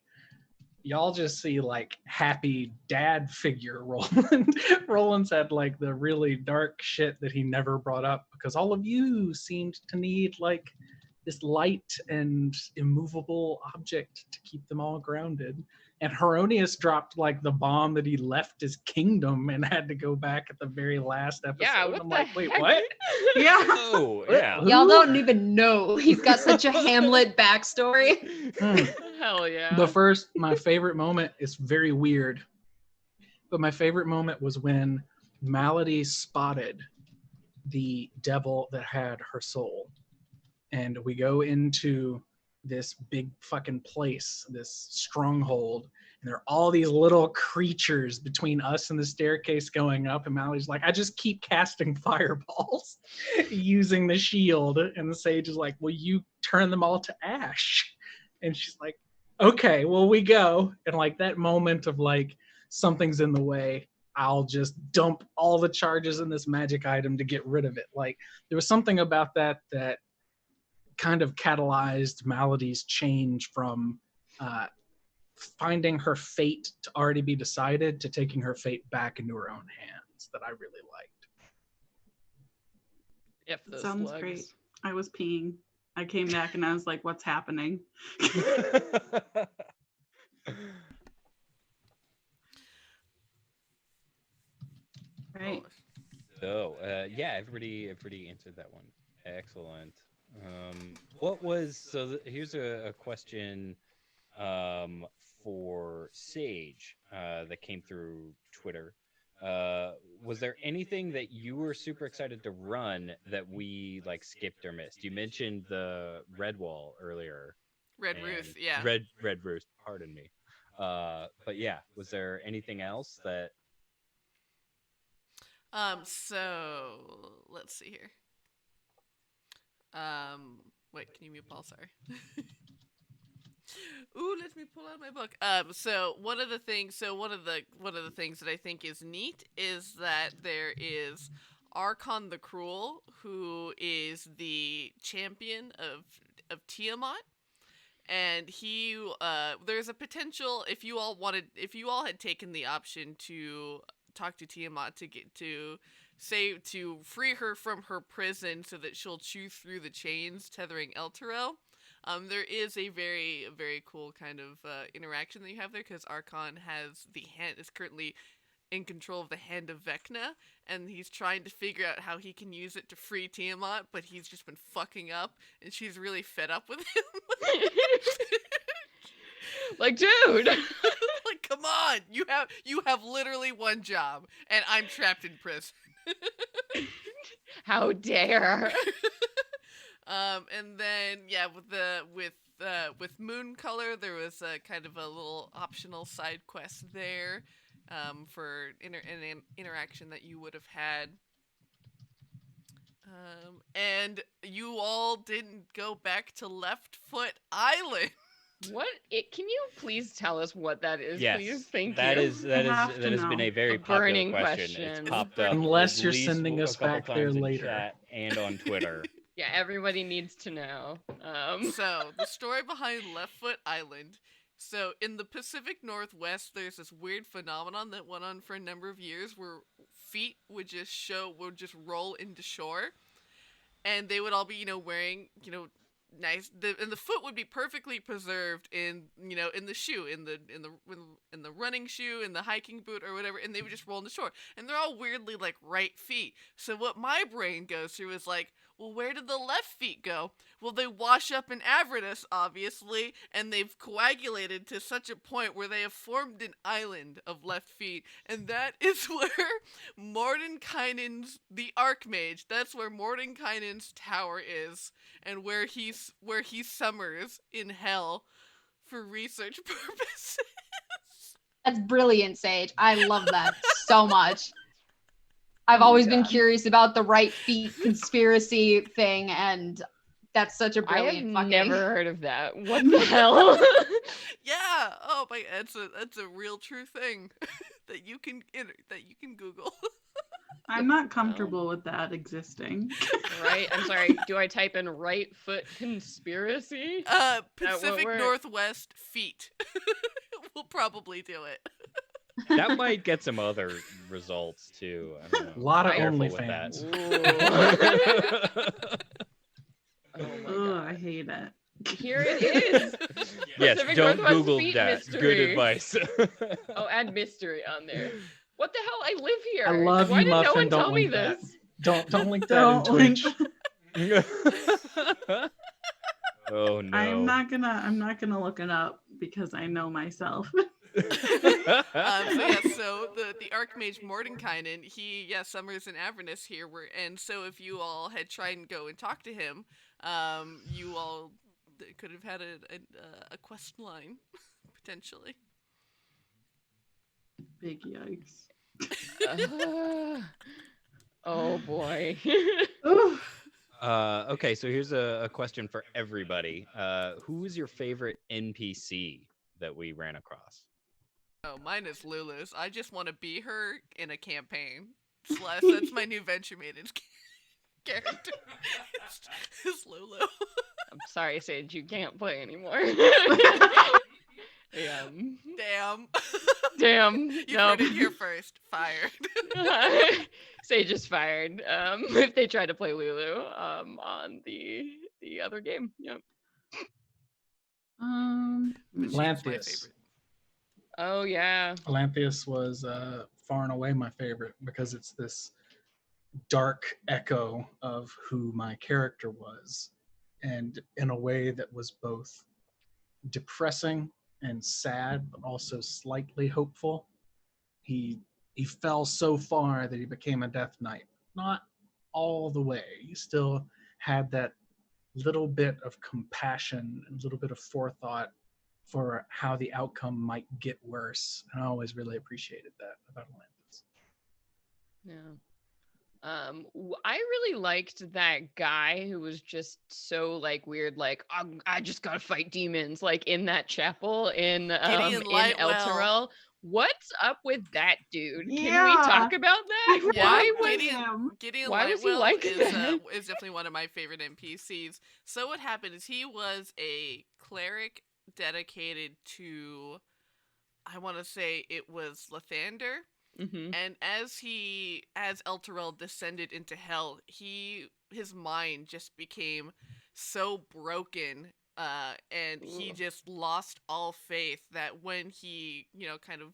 y'all just see like happy dad figure Roland. Roland's had like the really dark shit that he never brought up because all of you seemed to need like this light and immovable object to keep them all grounded. And Hironius dropped like the bomb that he left his kingdom and had to go back at the very last episode. Yeah, what I'm the like, wait, heck? what? Yeah. Oh yeah. Y'all don't even know. He's got such a Hamlet backstory. Hmm. Hell yeah. My favorite moment is very weird, but my favorite moment was when Malady spotted the devil that had her soul. And we go into this big fucking place, this stronghold, and there are all these little creatures between us and the staircase going up. And Malady's like, I just keep casting fireballs using the shield. And the sage is like, well, you turn them all to ash. And she's like, okay, well, we go. And like that moment of like, something's in the way, I'll just dump all the charges in this magic item to get rid of it. Like there was something about that kind of catalyzed Malady's change from finding her fate to already be decided to taking her fate back into her own hands that I really liked. If those Sounds slugs. great. I was peeing. I came back and I was like, what's happening? Right. So everybody answered that one. Excellent. Here's a question for Sage that came through Twitter. Was there anything that you were super excited to run that we like skipped or missed? You mentioned the Red Wall earlier. Red Ruth, yeah. Red Ruth, pardon me. But yeah, was there anything else that? So let's see here. Wait, can you mute Paul? Sorry. Ooh, let me pull out my book. So one of the things that I think is neat is that there is Archon the Cruel, who is the champion of Tiamat. And he, there's a potential if you all had taken the option to talk to Tiamat to free her from her prison so that she'll chew through the chains tethering Elturel. There is a very, very cool kind of interaction that you have there because Archon is currently in control of the Hand of Vecna, and he's trying to figure out how he can use it to free Tiamat, but he's just been fucking up, and she's really fed up with him. Like, dude. Like, come on, you have literally one job, and I'm trapped in prison. How dare. And then with Moon Color, there was a kind of a little optional side quest there, for an interaction that you would have had. And you all didn't go back to Left Foot Island. Can you please tell us what that is, Yes, please? Thank that you. that has been a very popular burning question. question. It's popped up Unless at you're least sending a us couple back there times in later. chat and on Twitter. Yeah, everybody needs to know. So, the story behind Left Foot Island. So, in the Pacific Northwest, there's this weird phenomenon that went on for a number of years where feet would just roll into shore. And they would all be, wearing, nice, and the foot would be perfectly preserved in the shoe, in the running shoe, in the hiking boot or whatever, and they would just roll in the shore. And they're all weirdly like right feet. So what my brain goes through is like, well, where did the left feet go? Well, they wash up in Avernus, obviously, and they've coagulated to such a point where they have formed an island of left feet, and that is where Mordenkainen's, the Archmage, that's where Mordenkainen's tower is, and where he summers in hell for research purposes. That's brilliant, Sage. I love that so much. I've always been curious about the right feet conspiracy thing, and that's such a brilliant I have fucking... never heard of that. What the hell? Yeah. Oh my, that's a real true thing that you can Google. I'm not comfortable with that existing. Right? I'm sorry. Do I type in right foot conspiracy? Pacific Northwest feet. We'll probably do it. That might get some other results too. I don't know. A lot of Careful with OnlyFans. Oh, I hate it. Here it is. Yes, Pacific don't Northwest Google feet that. mystery. Good advice. Oh, add mystery on there. What the hell? I live here. I love Why you, did Muffin. no one Don't tell me link that. this? Don't link that Don't in link- Twitch. Oh no. I'm not gonna look it up because I know myself. So the Archmage Mordenkainen, he summers in Avernus here, and so if you all had tried and go and talk to him, you all could have had a quest line potentially. Big yikes. Oh boy. Ooh. Okay, so here's a question for everybody. Who is your favorite NPC that we ran across? Oh, mine is Lulu's. I just want to be her in a campaign. Celeste, that's my new Venture Maidens character. It's Lulu. I'm sorry, Sage, you can't play anymore. Damn. Damn. You Nope. heard it here first. Fired. Sage is fired. If they try to play Lulu on the other game. Yep. But she's my Lanthius. favorite. Oh yeah. Lanthius was far and away my favorite because it's this dark echo of who my character was, and in a way that was both depressing and sad, but also slightly hopeful. He fell so far that he became a Death Knight. Not all the way. He still had that little bit of compassion and a little bit of forethought for how the outcome might get worse. And I always really appreciated that about Atlantis. Yeah. I really liked that guy who was just so like weird, like I just gotta fight demons, like in that chapel in Gideon Lightwell. Elturel. What's up with that dude? Can we Yeah. talk about I that? Yeah, Why forgot was him. Gideon Why was he Lightwell like that? is definitely one of my favorite NPCs. So what happened is he was a cleric dedicated to, I want to say it was Lathander, Mhm. and as Elturel descended into hell, his mind just became so broken, and he Ooh. just lost all faith that when he, kind of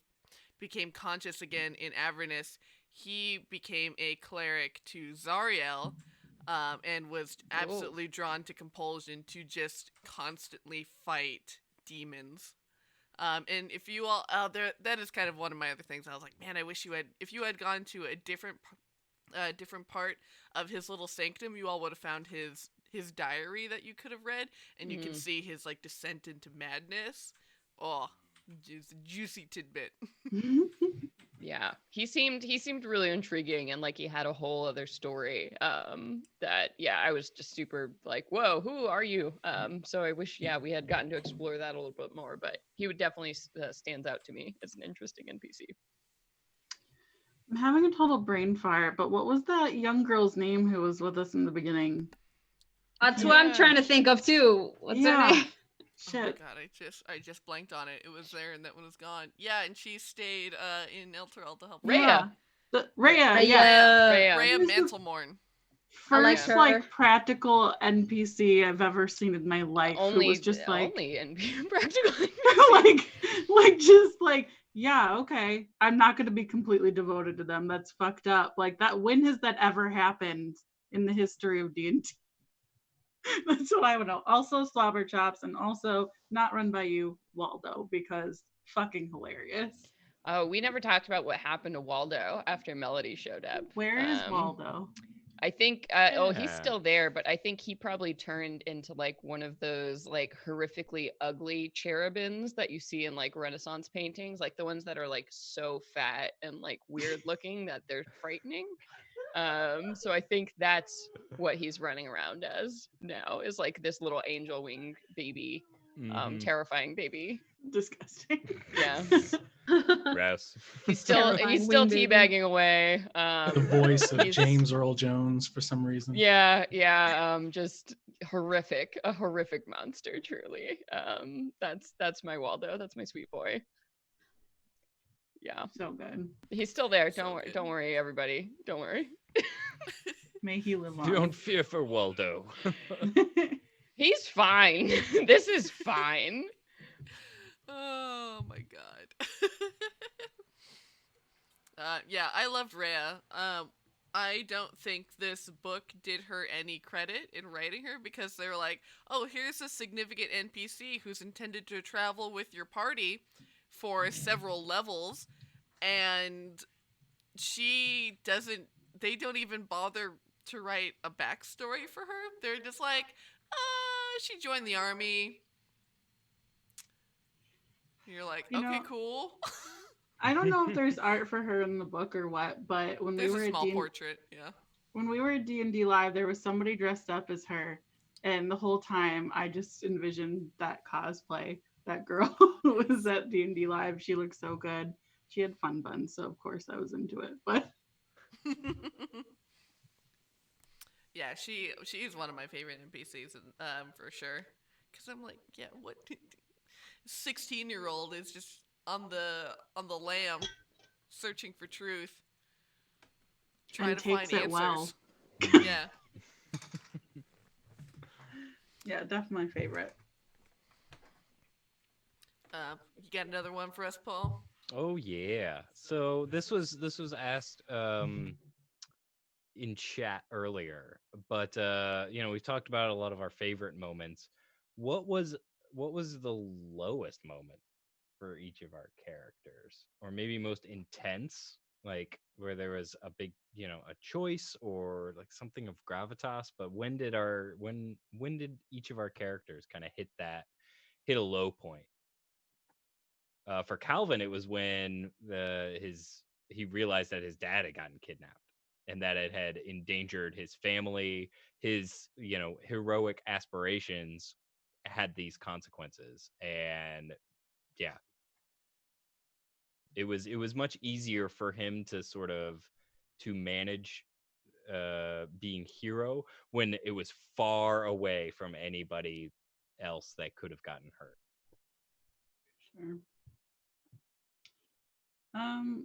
became conscious again in Avernus, he became a cleric to Zariel, and was Oh. absolutely drawn to compulsion to just constantly fight demons. And if you all that is kind of one of my other things. I was like, man, I wish if you had gone to a different part of his little sanctum, you all would have found his diary that you could have read, and you can see his like descent into madness. Oh, just a juicy tidbit. Yeah, he seemed really intriguing, and like he had a whole other story that I was just super like, whoa, who are you? So I wish we had gotten to explore that a little bit more, but he would definitely stands out to me as an interesting NPC. I'm having a total brain fire, but what was that young girl's name who was with us in the beginning? That's what I'm trying to think of too. What's her name? Oh my Shit. god, I just blanked on it. It was there and that one was gone. Yeah, and she stayed in Elturel to help. Rhea. Rhea, Rhea. Rhea Who's the Mantlemorn. I like First her. like practical NPC I've ever seen in my life. Who was just like only and practically just like, yeah, okay, I'm not going to be completely devoted to them. That's fucked up. Like that. When has that ever happened in the history of D&D? That's what I would know. Also Slobber Chops, and also not run by you, Waldo, because fucking hilarious. Oh, we never talked about what happened to Waldo after Melody showed up. Where is Waldo? I think he's Yeah. still there, but I think he probably turned into like one of those like horrifically ugly cherubins that you see in like Renaissance paintings, like the ones that are like so fat and like weird looking that they're frightening. So I think that's what he's running around as now, is like this little angel wing baby, Mhm. terrifying baby. Disgusting. Yeah. Gross. He's still Terrifying still wing baby. teabagging away. The voice of he's- James Earl Jones for some reason. Yeah. Just horrific, a horrific monster, truly. That's my Waldo. That's my sweet boy. Yeah, So good. he's still there. So good. Don't worry, everybody. Don't worry. May he live on. Don't fear for Waldo. He's fine. This is fine. Oh my god. Yeah, I loved Rhea. I don't think this book did her any credit in writing her, because they were like, oh, here's a significant NPC who's intended to travel with your party for several levels, and they don't even bother to write a backstory for her. They're just like, she joined the army. You're like, okay, cool. I don't know if there's art for her in the book or what, but when There's we were a at small portrait, yeah. When we were at D&D Live, there was somebody dressed up as her, and the whole time I just envisioned that cosplay. That girl who was at D&D Live, she looked so good. She had fun buns, so of course I was into it. But yeah, she is one of my favorite NPCs, for sure. Because I'm like, yeah, what? 16-year-old is just on the lam, searching for truth, trying to find takes it answers. well. Yeah. Yeah, definitely my favorite. You got another one for us, Paul? Oh yeah. So this was asked in chat earlier, but we've talked about a lot of our favorite moments. What was the lowest moment for each of our characters, or maybe most intense, like where there was a big, a choice or like something of gravitas? But when did each of our characters kind of hit a low point? For Calvin, it was when he realized that his dad had gotten kidnapped and that it had endangered his family. His heroic aspirations had these consequences, and yeah, it was much easier for him to sort of to manage being Hiro when it was far away from anybody else that could have gotten hurt. Sure.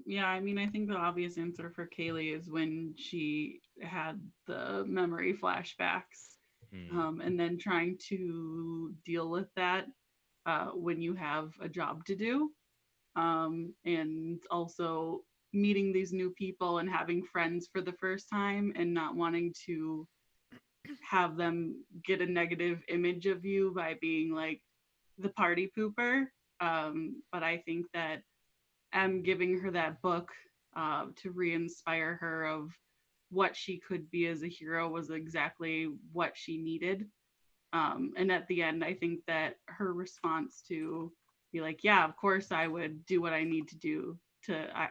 Yeah, I mean, I think the obvious answer for Kaylee is when she had the memory flashbacks, and then trying to deal with that when you have a job to do, and also meeting these new people and having friends for the first time and not wanting to have them get a negative image of you by being like the party pooper. But I think that giving her that book to re-inspire her of what she could be as a hero was exactly what she needed. And at the end, I think that her response to be like, yeah, of course I would do what I need to do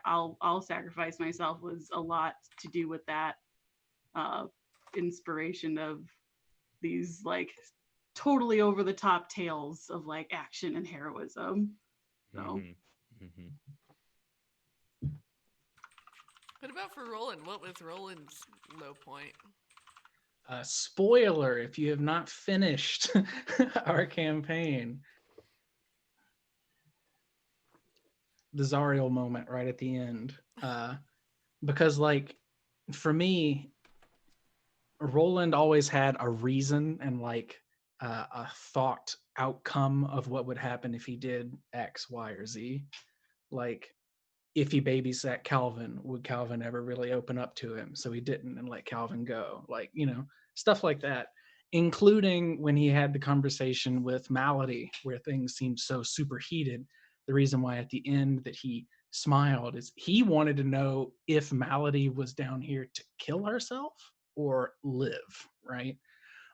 I'll sacrifice myself was a lot to do with that inspiration of these like totally over the top tales of like action and heroism. So. What about for Roland? What was Roland's low point? Spoiler if you have not finished our campaign. The Zariel moment right at the end. Because like for me, Roland always had a reason and like a thought outcome of what would happen if he did X, Y, or Z. Like if he babysat Calvin, would Calvin ever really open up to him? So he didn't and let Calvin go. Like, you know, stuff like that. Including when he had the conversation with Malady, where things seemed so superheated. The reason why at the end that he smiled is he wanted to know if Malady was down here to kill herself or live, right?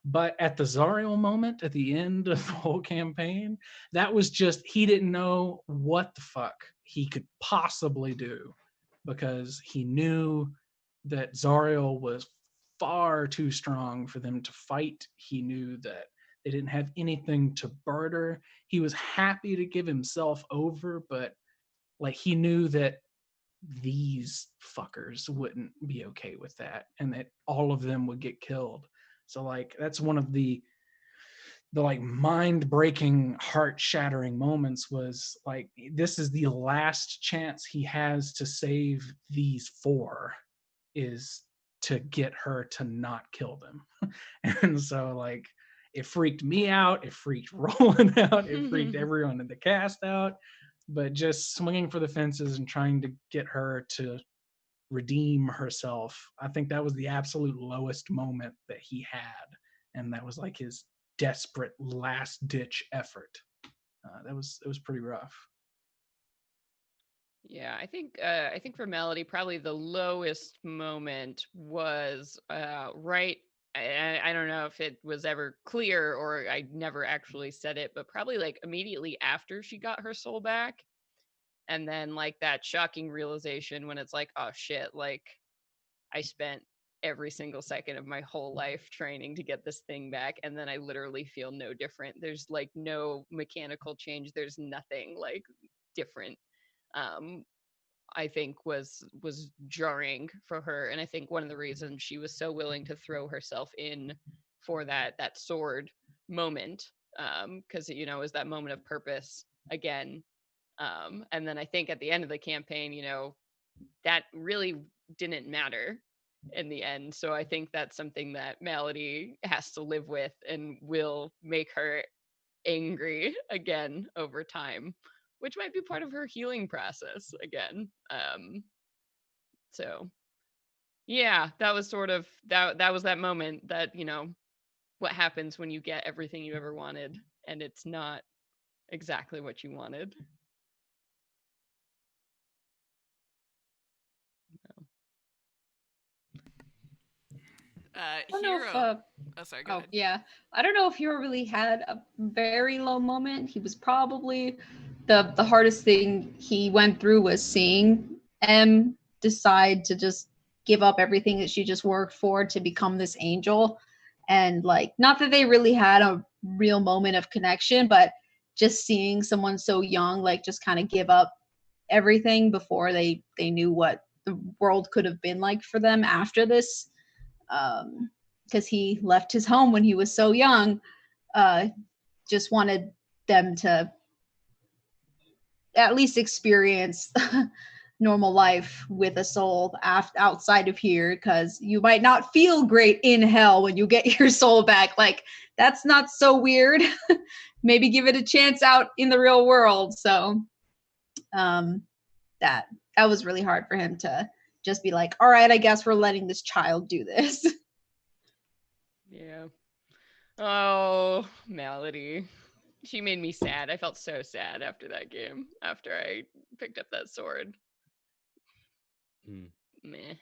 But at the Zariel moment at the end of the whole campaign, that was just, he didn't know what the fuck he could possibly do because he knew that Zariel was far too strong for them to fight. He knew that they didn't have anything to barter. He was happy to give himself over, but like he knew that these fuckers wouldn't be okay with that and that all of them would get killed. So like that's one of the like mind-breaking, heart-shattering moments was like this is the last chance he has to save these four is to get her to not kill them. And so like it freaked me out, it freaked Roland out, it freaked everyone in the cast out, but just swinging for the fences and trying to get her to redeem herself, I think that was the absolute lowest moment that he had, and that was like his desperate last ditch effort. It was pretty rough. Yeah, I think for Melody, probably the lowest moment was right. I don't know if it was ever clear or I never actually said it, but probably like immediately after she got her soul back. And then like that shocking realization when it's like, oh shit, like I spent every single second of my whole life training to get this thing back. And then I literally feel no different. There's like no mechanical change. There's nothing like different. I think was jarring for her. And I think one of the reasons she was so willing to throw herself in for that sword moment, because you know, it was that moment of purpose again. And then I think at the end of the campaign, you know, that really didn't matter in the end. So I think that's something that Melody has to live with and will make her angry again over time, which might be part of her healing process again. So yeah, that was sort of that was that moment that, you know, what happens when you get everything you ever wanted and it's not exactly what you wanted. Hiro. Oh, sorry. Go ahead. Yeah. I don't know if Hiro really had a very low moment. He was probably the hardest thing he went through was seeing M decide to just give up everything that she just worked for to become this angel. And like, not that they really had a real moment of connection, but just seeing someone so young, like just kind of give up everything before they knew what the world could have been like for them after this, because he left his home when he was so young. Just wanted them to at least experience normal life with a soul outside of here, because you might not feel great in hell when you get your soul back. Like, that's not so weird. Maybe give it a chance out in the real world. So that was really hard for him to just be like, all right, I guess we're letting this child do this. Yeah. Oh, Malady. She made me sad. I felt so sad after that game, after I picked up that sword. Meh.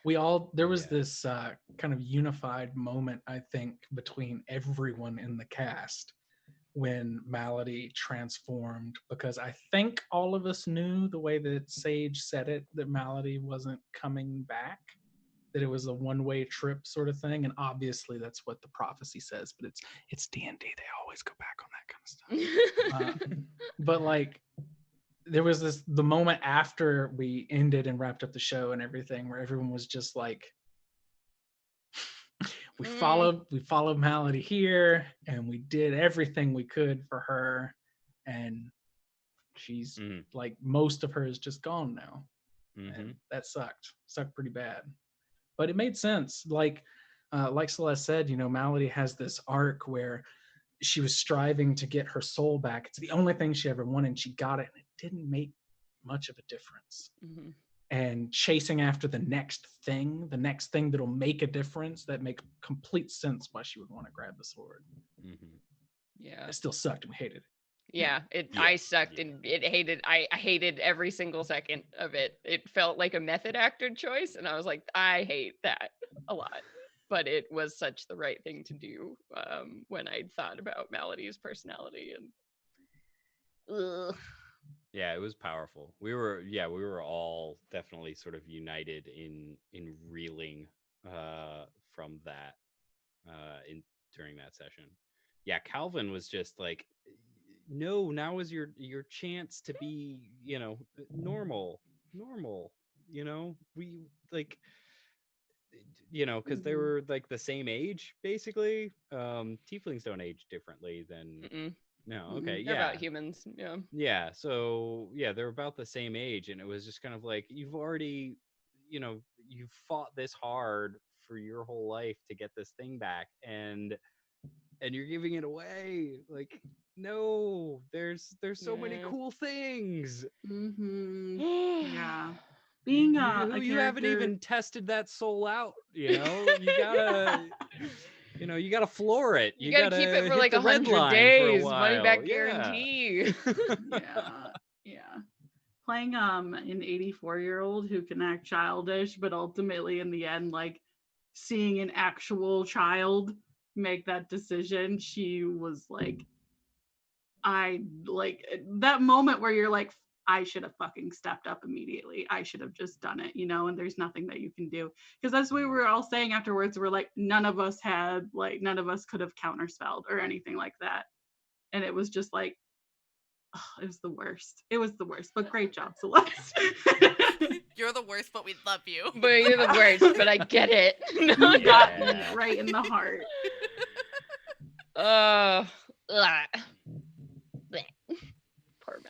There was this kind of unified moment, I think, between everyone in the cast when Malady transformed, because I think all of us knew the way that Sage said it, that Malady wasn't coming back, that it was a one-way trip sort of thing. And obviously that's what the prophecy says, but it's D&D. They always go back on that kind of stuff. But like, there was the moment after we ended and wrapped up the show and everything, where everyone was just like, we followed Malady here, and we did everything we could for her, and she's like, most of her is just gone now. And that sucked pretty bad, but it made sense. Like Celeste said, Malady has this arc where she was striving to get her soul back. It's the only thing she ever wanted, and she got it, and it didn't make much of a difference. And chasing after the next thing that'll make a difference, that makes complete sense why she would want to grab the sword. Yeah. It still sucked, and we hated it. Yeah, I sucked and I hated every single second of it. It felt like a method actor choice, and I was like, I hate that a lot. But it was such the right thing to do when I thought about Malady's personality. And yeah, it was powerful. We were all definitely sort of united in reeling from that during that session. Yeah, Calvin was just like, no, now is your chance to be, normal. We like, because they were like the same age basically. Tieflings don't age differently than no, okay, they're yeah, about humans. yeah, so yeah, they're about the same age, and it was just kind of like, you've already, you've fought this hard for your whole life to get this thing back, and you're giving it away. Like, no, there's so many cool things. Yeah. Being you haven't even tested that soul out, you gotta you gotta floor it. You gotta keep it for hit like the red 100 line days, for a money while. back Yeah. guarantee. Yeah. Playing an 84-year-old who can act childish, but ultimately in the end, like, seeing an actual child make that decision, she was like, I like that moment where you're like, I should have fucking stepped up immediately. I should have just done it, and there's nothing that you can do. Because as we were all saying afterwards, we're like, none of us could have counterspelled or anything like that. And it was just like, it was the worst. It was the worst. But great job, Celeste. You're the worst, but we love you. But you're the worst, but I get it. You got me right in the heart. Poor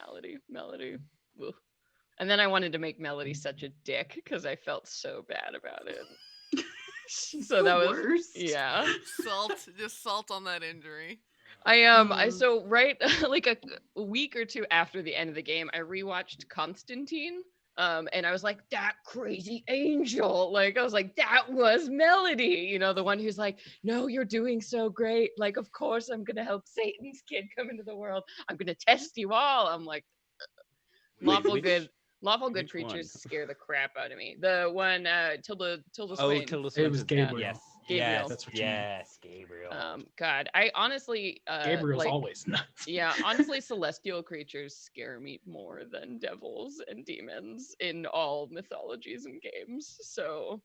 Malady. Ugh. And then I wanted to make Melody such a dick because I felt so bad about it. So that was worst. Yeah. Salt on that injury. So right like a week or two after the end of the game, I rewatched Constantine. And I was like, that crazy angel. Like, I was like, that was Melody, the one who's like, no, you're doing so great. Like, of course I'm gonna help Satan's kid come into the world. I'm gonna test you all. I'm like, lawful good creatures scare the crap out of me. The one Tilda Swinton. Tilda It Swinton. was Gabriel. Yes. Gabriel. Yes, That's what you mean. Gabriel. God, I honestly Gabriel's always nuts. Yeah, honestly, celestial creatures scare me more than devils and demons in all mythologies and games. So,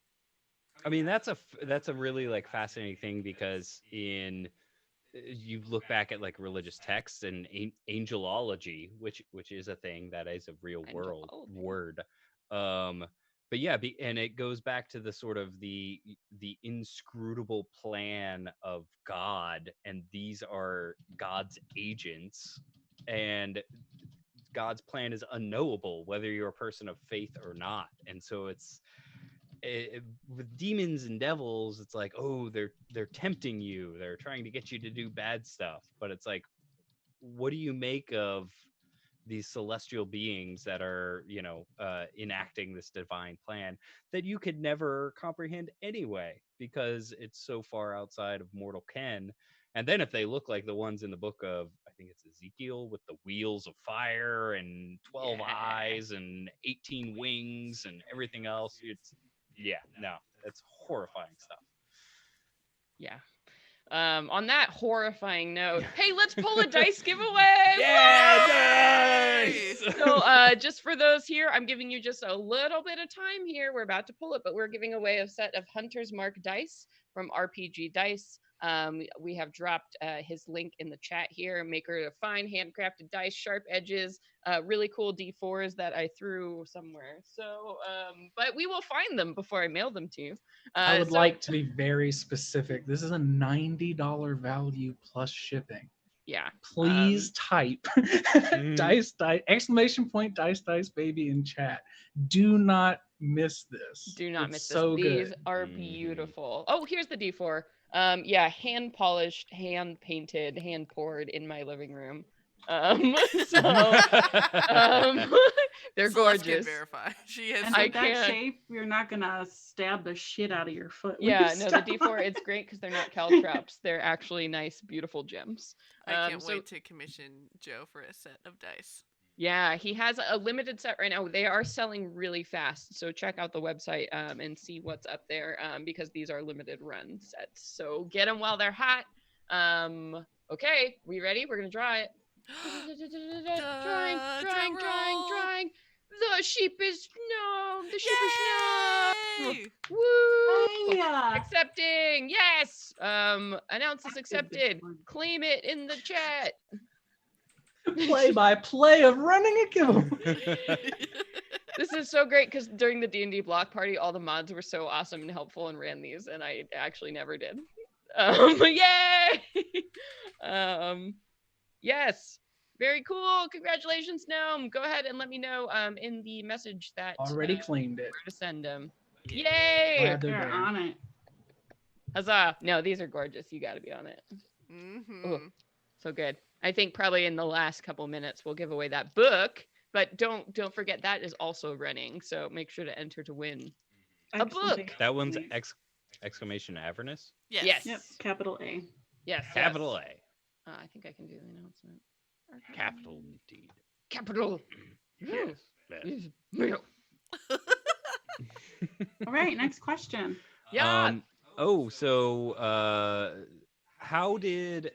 I mean, that's a really like fascinating thing, because you look back at like religious texts and angelology, which is a thing that is a real world Angelology. word. Um, but yeah, and it goes back to the sort of the inscrutable plan of God, and these are God's agents, and God's plan is unknowable whether you're a person of faith or not. And so with demons and devils, it's like, oh, they're tempting you, they're trying to get you to do bad stuff. But it's like, what do you make of these celestial beings that are, enacting this divine plan that you could never comprehend anyway, because it's so far outside of mortal ken? And then if they look like the ones in the book of, I think it's Ezekiel, with the wheels of fire and 12 Yeah. eyes and 18 wings and everything else, that's horrifying stuff. Yeah. On that horrifying note, hey, let's pull a dice giveaway. Yeah, Yay! dice! So just for those here, I'm giving you just a little bit of time here. We're about to pull it, but we're giving away a set of Hunter's Mark dice from RPG Dice. We have dropped his link in the chat here. Maker of fine handcrafted dice, sharp edges, really cool D4s that I threw somewhere. So, but we will find them before I mail them to you. I would so- like to be very specific. This is a $90 value plus shipping. Yeah. Please type dice, exclamation point, dice, baby in chat. Do not miss this. Do not It's miss so this. These good. are beautiful. Oh, here's the D4. Yeah, hand polished, hand painted, hand poured in my living room. So they're Celeste can gorgeous. verify. She has. And I with that can't- shape, you're not gonna stab the shit out of your foot. when Yeah, you no, the step D4, on it's it. great because they're not caltrops. They're actually nice, beautiful gems. I can't so- wait to commission Joe for a set of dice. Yeah, he has a limited set right now. They are selling really fast. So check out the website and see what's up there because these are limited run sets. So get them while they're hot. Okay, we ready? We're going to draw it. Drawing. The sheep is no. The sheep is no. Yay! Woo! Hiya! Accepting. Yes. Announce this Accepted this accepted. one. Claim it in the chat. Play by play of running a giveaway. This is so great because during the D&D block party, all the mods were so awesome and helpful and ran these, and I actually never did. Yay! Yes, very cool. Congratulations, Gnome. Go ahead and let me know in the message that Already claimed it. where to send them. Yay! Yay! Glad they're They're there. on it. Huzzah! No, these are gorgeous. You got to be on it. Mm-hmm. So good. I think probably in the last couple minutes we'll give away that book, but don't forget that is also running. So make sure to enter to win. A book. Exclamation That one's point. exclamation Avernus. Yes. Yes. Yep, capital A. Yes. Capital yes. I think I can do the announcement. A. Capital indeed. Capital. Yes. Yeah. All right, next question. How did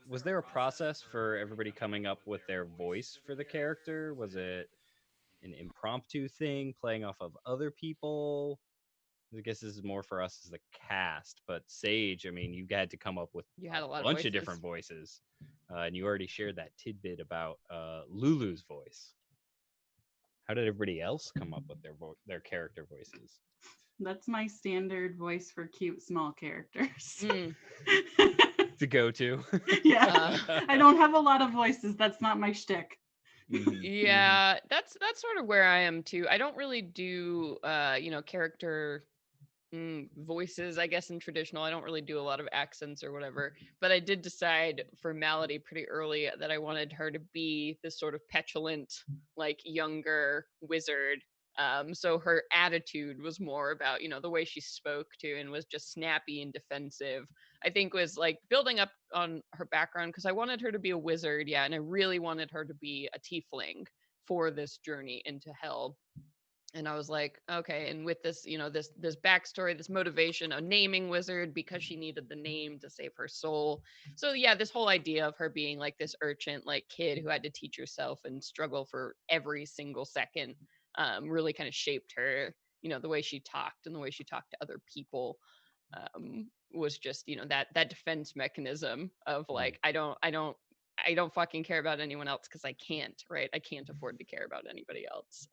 was there a process for everybody coming up with their voice for the character? Was it an impromptu thing playing off of other people? I guess this is more for us as the cast, but Sage, I mean, you had to come up with You had a lot of bunch voices. of different voices. And you already shared that tidbit about Lulu's voice. How did everybody else come up with their character voices? That's my standard voice for cute small characters. Mm. To go to. Yeah. I don't have a lot of voices. That's not my shtick. Mhm, Yeah, that's sort of where I am too. I don't really do character voices, I guess, in traditional. I don't really do a lot of accents or whatever, but I did decide for Malady pretty early that I wanted her to be this sort of petulant, like younger wizard. So her attitude was more about, the way she spoke to and was just snappy and defensive. I think was like building up on her background because I wanted her to be a wizard, yeah, and I really wanted her to be a tiefling for this journey into hell. And I was like, okay, and with this, this backstory, this motivation, a naming wizard because she needed the name to save her soul. So yeah, this whole idea of her being like this urchin, like kid who had to teach herself and struggle for every single second, really kind of shaped her, the way she talked and the way she talked to other people. was just, you know, that defense mechanism of like, I don't fucking care about anyone else because I can't, right? I can't afford to care about anybody else.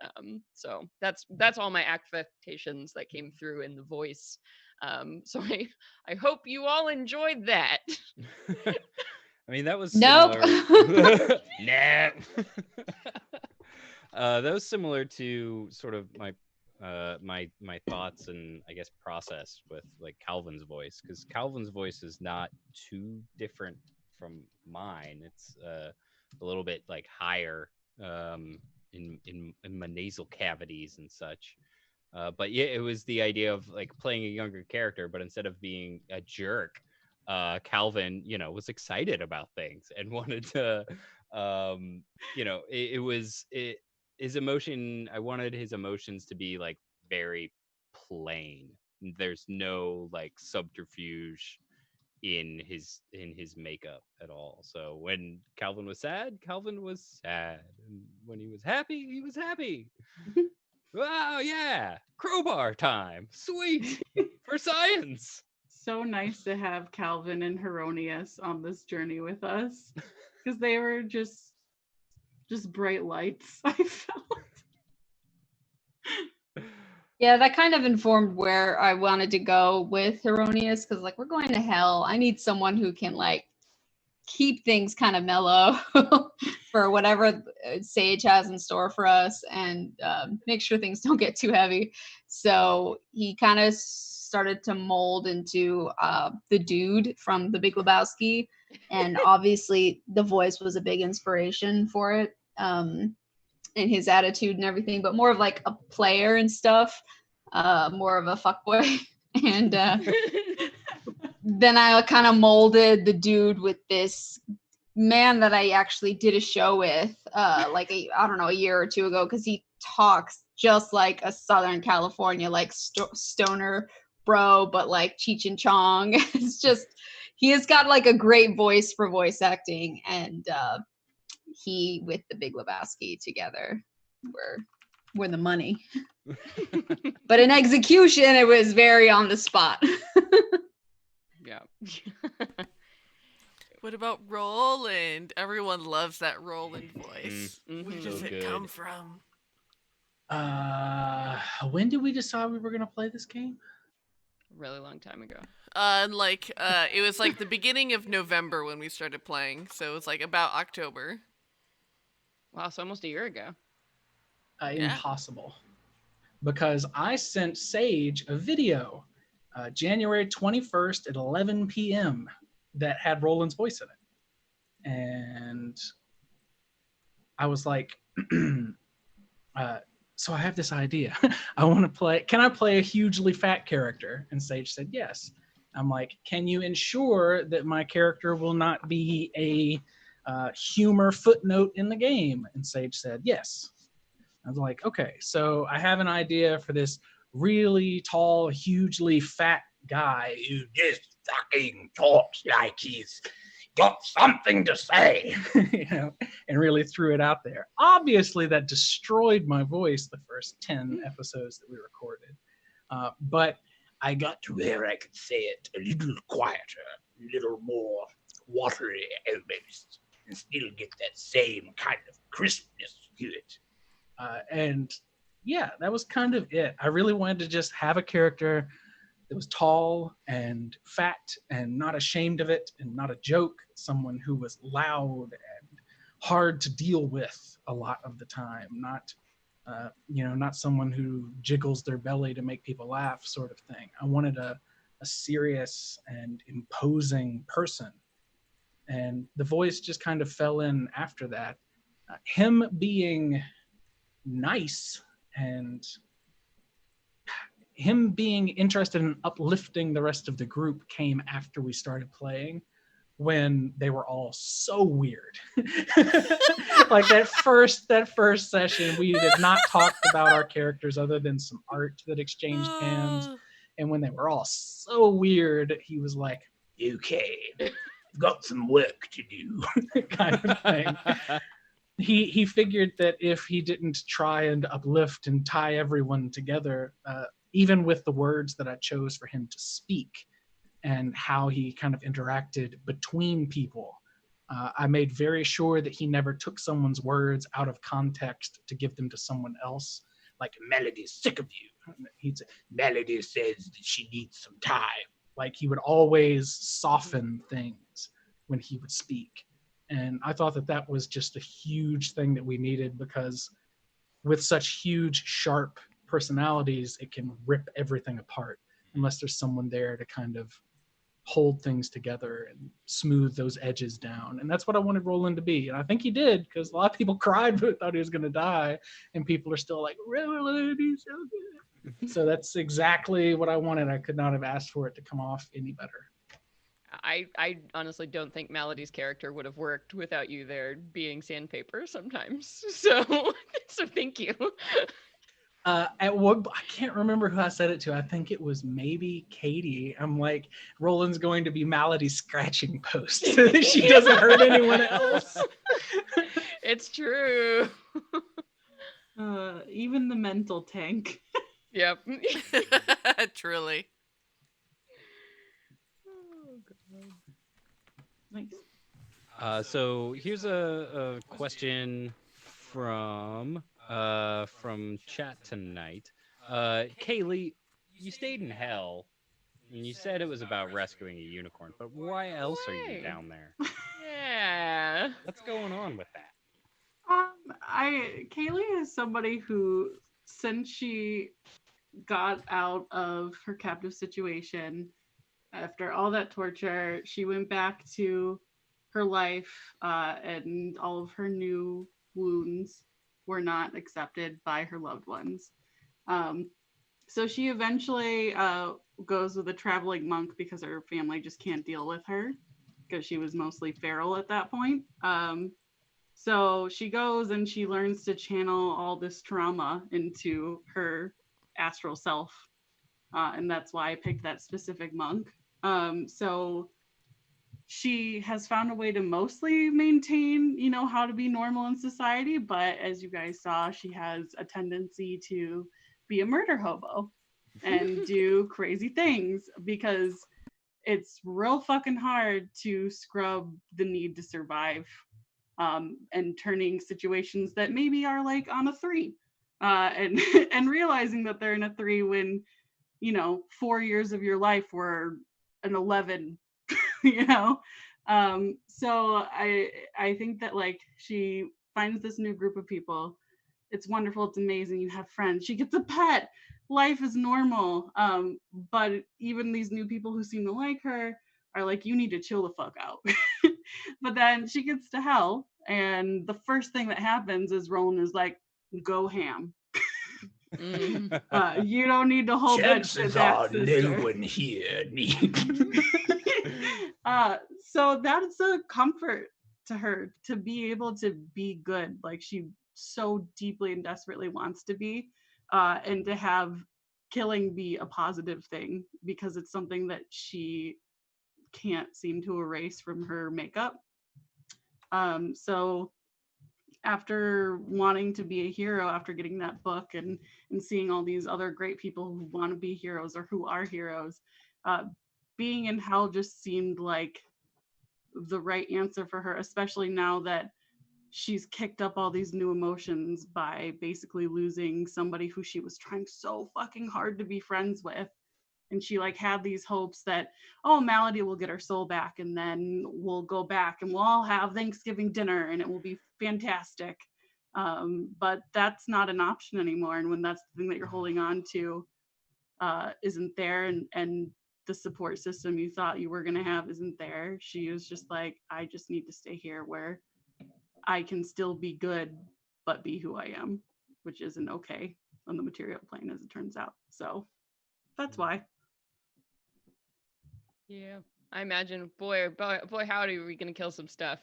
So that's all my affectations that came through in the voice. So I hope you all enjoyed that. I mean, that was Nope. similar. Nah. That was similar to sort of my my thoughts and I guess process with like Calvin's voice, because Calvin's voice is not too different from mine. It's a little bit like higher in my nasal cavities and such. But yeah, it was the idea of like playing a younger character, but instead of being a jerk, Calvin, you know, was excited about things and wanted to, you know, his emotion. I wanted his emotions to be like very plain. There's no like subterfuge in his makeup at all. So when Calvin was sad, Calvin was sad, and when he was happy. Wow, yeah, crowbar time, sweet for science. So nice to have Calvin and Hieronymus on this journey with us, because they were just bright lights. I felt. Yeah, that kind of informed where I wanted to go with Hieronymus, because like, we're going to hell. I need someone who can like keep things kind of mellow for whatever Sage has in store for us, and make sure things don't get too heavy. So he kind of started to mold into the dude from The Big Lebowski, and obviously the voice was a big inspiration for it, and his attitude and everything, but more of like a player and stuff, more of a fuckboy. And then I kind of molded the dude with this man that I actually did a show with, like I don't know, a year or two ago, because he talks just like a Southern California, like stoner bro, but like Cheech and Chong. It's just, he has got like a great voice for voice acting, and he with The Big Lebowski together were the money. But in execution, it was very on the spot. Yeah. What about Roland? Everyone loves that Roland voice. Mhm. Where So does it good. come from? When did we decide we were going to play this game? A really long time ago. It was like the beginning of November when we started playing, so it was like about October. Wow, so almost a year ago. Yeah. Impossible. Because I sent Sage a video January 21st at 11 p.m. that had Roland's voice in it. And I was like, so I have this idea. I want to play, can I play a hugely fat character? And Sage said yes. I'm like, can you ensure that my character will not be a humor footnote in the game? And Sage said yes. I was like, okay, so I have an idea for this really tall, hugely fat guy who just fucking talks like he's got something to say, you know, and really threw it out there. Obviously, that destroyed my voice the first 10 episodes that we recorded. But I got to where I could say it a little quieter, a little more watery almost, and still get that same kind of crispness to it. And yeah, that was kind of it. I really wanted to just have a character that was tall and fat and not ashamed of it and not a joke. Someone who was loud and hard to deal with a lot of the time. Not, not someone who jiggles their belly to make people laugh, sort of thing. I wanted a serious and imposing person. And the voice just kind of fell in after that. Him being nice and him being interested in uplifting the rest of the group came after we started playing, when they were all so weird. Like that first session, we had not talked about our characters other than some art that exchanged hands. And when they were all so weird, he was like, okay, I've got some work to do, kind of thing. He figured that if he didn't try and uplift and tie everyone together, even with the words that I chose for him to speak and how he kind of interacted between people. I made very sure that he never took someone's words out of context to give them to someone else. Like, Melody's sick of you. He'd say, Melody says that she needs some time. Like, he would always soften things when he would speak. And I thought that that was just a huge thing that we needed, because with such huge, sharp personalities, it can rip everything apart unless there's someone there to kind of hold things together and smooth those edges down. And that's what I wanted Roland to be. And I think he did, because a lot of people cried but thought he was going to die. And people are still like, Roland, he's so good. So that's exactly what I wanted. I could not have asked for it to come off any better. I honestly don't think Melody's character would have worked without you there being sandpaper sometimes. So thank you. At one, I can't remember who I said it to. I think it was maybe Katie. I'm like, Roland's going to be Melody's scratching post. She doesn't hurt anyone else. It's true. Even the mental tank. Yep. Truly. Nice. So here's a question from chat tonight. Kaylee, you stayed in hell, and you said it was about rescuing a unicorn, but why else are you Why? down there? Yeah. What's going on with that? Kaylee is somebody who, since she got out of her captive situation, after all that torture, she went back to her life, and all of her new wounds were not accepted by her loved ones. So she eventually goes with a traveling monk because her family just can't deal with her, because she was mostly feral at that point. So she goes and she learns to channel all this trauma into her astral self. And that's why I picked that specific monk. So she has found a way to mostly maintain, how to be normal in society. But as you guys saw, she has a tendency to be a murder hobo and do crazy things, because it's real fucking hard to scrub the need to survive, and turning situations that maybe are like on a 3, and realizing that they're in a 3 when 4 years of your life were an 11. So I think that, like, she finds this new group of people. It's wonderful, it's amazing, you have friends, she gets a pet, life is normal. But even these new people who seem to like her are like, you need to chill the fuck out. But then she gets to hell, and the first thing that happens is Roland is like, go ham. You don't need to hold Chances that are sister. no one here needs. So that's a comfort to her, to be able to be good, like she so deeply and desperately wants to be, and to have killing be a positive thing, because it's something that she can't seem to erase from her makeup. So after wanting to be a hero, after getting that book and seeing all these other great people who want to be heroes or who are heroes, being in hell just seemed like the right answer for her, especially now that she's kicked up all these new emotions by basically losing somebody who she was trying so fucking hard to be friends with. And she like had these hopes that, oh, Melody will get her soul back, and then we'll go back and we'll all have Thanksgiving dinner and it will be fantastic. But that's not an option anymore. And when that's the thing that you're holding on to isn't there, and the support system you thought you were going to have isn't there, she was just like, I just need to stay here where I can still be good, but be who I am, which isn't okay on the material plane, as it turns out. So that's why. Yeah, I imagine, boy, howdy, are we gonna kill some stuff.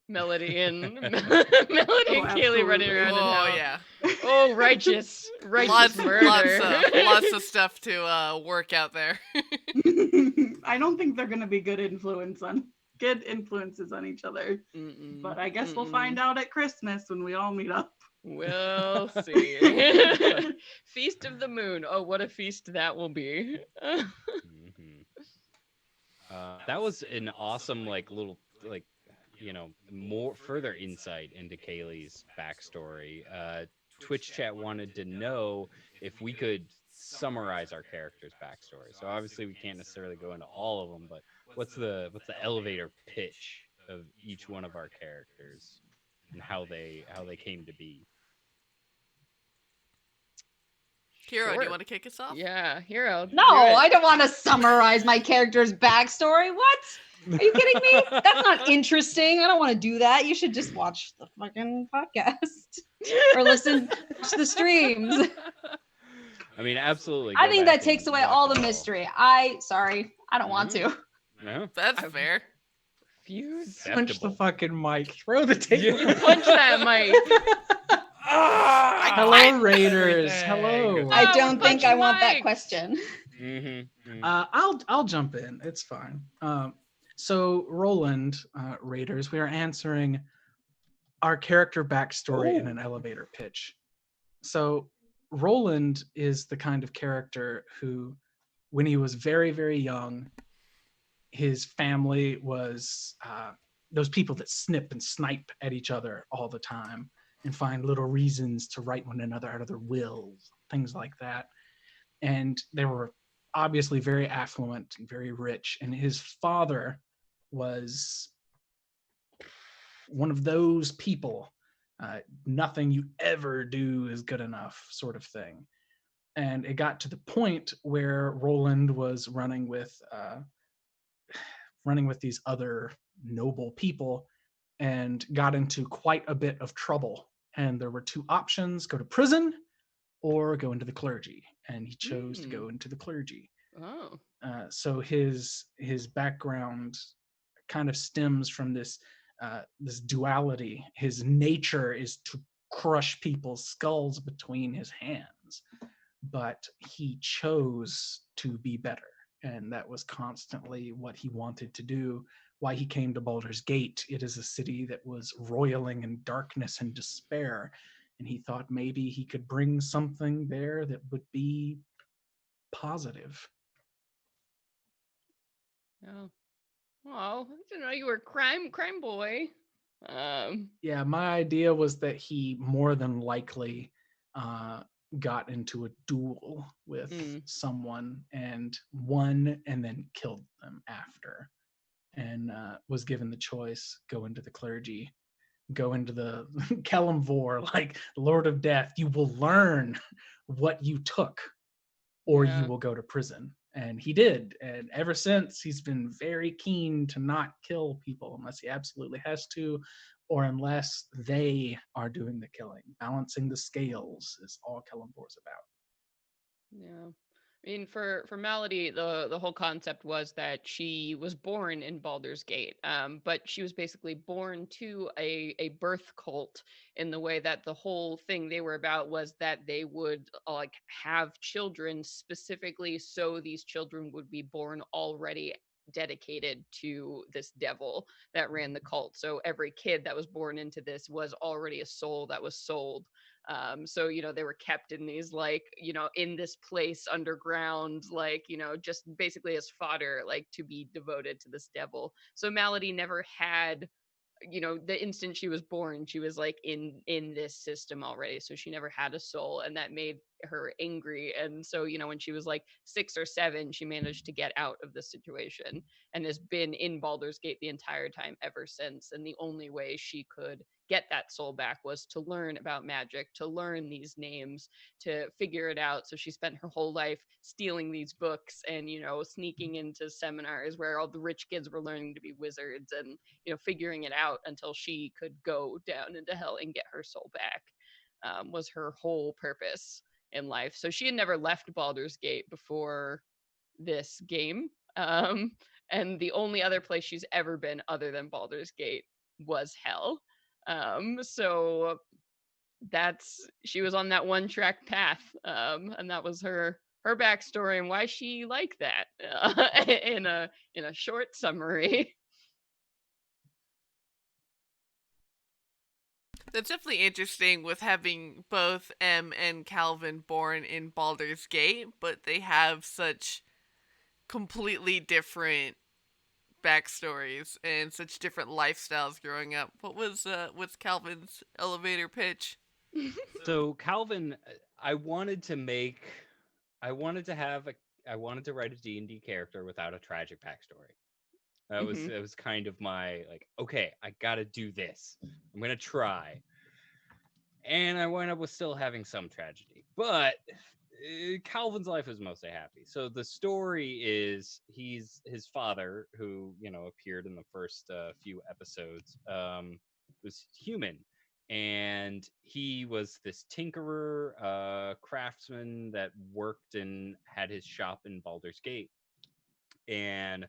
Melody and Kaylee running around in hell. Oh yeah. Oh, righteous murder. Lots of stuff to work out there. I don't think they're gonna be good influences on each other. But I guess we'll find out at Christmas when we all meet up. We'll see. Feast of the moon. Oh, what a feast that will be. Mhm. That was an awesome, like, little, like, more further insight into Kaylee's backstory. Twitch chat wanted to know if we could summarize our character's backstory. So obviously we can't necessarily go into all of them, but what's the elevator pitch of each one of our characters and how they came to be? Hiro, do Sure. you want to kick us off? Yeah, Hiro. No, do it. I don't want to summarize my character's backstory. What? Are you kidding me? That's not interesting. I don't want to do that. You should just watch the fucking podcast or watch the streams. I mean, absolutely. I go think back that takes and away watch all the it mystery. Sorry, I don't want to. No? That's I'm- fair. Fuse. Punch the Acceptable. fucking mic. Throw the table. You punch that mic. Hello, Raiders. Hello. I Oh, don't think punch I want that Mike. question. Mm-hmm. I'll jump in. It's fine. So Roland, Raiders, we are answering our character backstory in an elevator pitch. So Roland is the kind of character who, when he was very, very young, his family was those people that snip and snipe at each other all the time and find little reasons to write one another out of their wills, things like that. And they were obviously very affluent and very rich. And his father was one of those people, nothing you ever do is good enough sort of thing. And it got to the point where Roland was running with these other noble people and got into quite a bit of trouble. And there were two options: go to prison or go into the clergy. And he chose to go into the clergy. Oh. So his background kind of stems from this duality. His nature is to crush people's skulls between his hands, but he chose to be better, and that was constantly what he wanted to do. Why he came to Baldur's Gate. It is a city that was roiling in darkness and despair, and he thought maybe he could bring something there that would be positive. Oh. Oh, I didn't know you were crime boy. Yeah, my idea was that he more than likely got into a duel with someone and won and then killed them after, and was given the choice: go into the clergy, go into the Kelemvor, like Lord of Death. You will learn what you took, or Yeah. you will go to prison. And he did. And ever since, he's been very keen to not kill people unless he absolutely has to, or unless they are doing the killing. Balancing the scales is all Kelemvor's about. Yeah. I mean, for Malady, the whole concept was that she was born in Baldur's Gate, but she was basically born to a birth cult, in the way that the whole thing they were about was that they would like have children specifically so these children would be born already dedicated to this devil that ran the cult. So every kid that was born into this was already a soul that was sold. So, they were kept in these, like, in this place underground, like, just basically as fodder, like, to be devoted to this devil. So Malady never had, the instant she was born, she was like in this system already. So she never had a soul, and that made her angry. And so, when she was like 6 or 7, she managed to get out of the situation and has been in Baldur's Gate the entire time ever since. And the only way she could get that soul back was to learn about magic, to learn these names, to figure it out. So she spent her whole life stealing these books and, sneaking into seminars where all the rich kids were learning to be wizards and, figuring it out until she could go down into hell and get her soul back, was her whole purpose in life. So she had never left Baldur's Gate before this game. And the only other place she's ever been other than Baldur's Gate was hell. So she was on that one track path. And that was her backstory and why she liked that, in a short summary. That's definitely interesting with having both M and Calvin born in Baldur's Gate, but they have such completely different backstories and such different lifestyles growing up. What's Calvin's elevator pitch? So Calvin, I wanted to make, I wanted to have a, I wanted to write a D&D character without a tragic backstory. That was kind of my like, okay, I gotta do this. I'm gonna try. And I wound up with still having some tragedy, but Calvin's life is mostly happy. So the story is he's his father, who appeared in the first few episodes, was human, and he was this tinkerer, craftsman that worked and had his shop in Baldur's Gate. And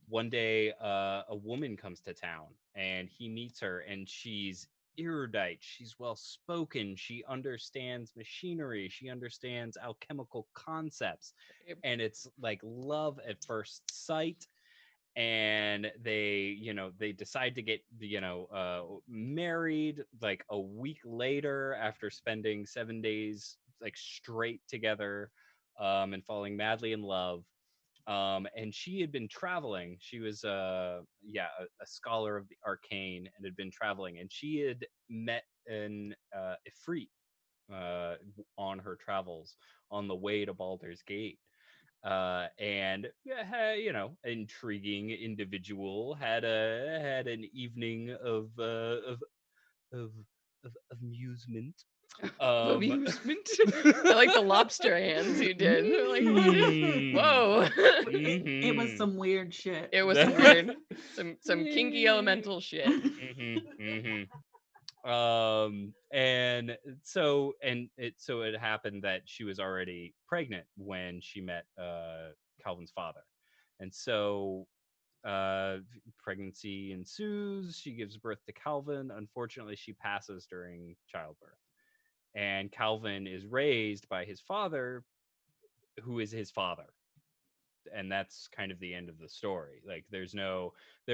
one day, a woman comes to town, and he meets her, and she's erudite, she's well spoken, she understands machinery, she understands alchemical concepts, and it's like love at first sight. And they decide to get married like a week later, after spending 7 days like straight together, and falling madly in love. And she had been traveling. She was a scholar of the arcane, and had been traveling, and she had met an Ifrit on her travels on the way to Baldur's Gate. And intriguing individual, had an evening of amusement. Amusement. I like the lobster hands you did. Like, whoa. It was some weird shit. It was some weird, some kinky elemental shit. And so it happened that she was already pregnant when she met Calvin's father. And so pregnancy ensues. She gives birth to Calvin. Unfortunately, she passes during childbirth. And Calvin is raised by his father, who is his father. And that's kind of the end of the story. Like, there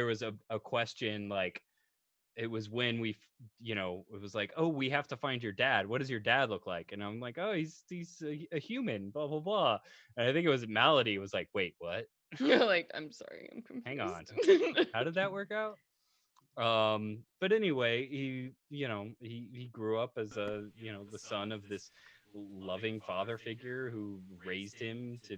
was a question, like, it was when it was like, oh, we have to find your dad. What does your dad look like? And I'm like, oh, he's a human, blah, blah, blah. And I think it was Malady was like, wait, what? You're like, I'm sorry, I'm confused. Hang on. How did that work out? But anyway, he grew up as the son of this loving father figure who raised him to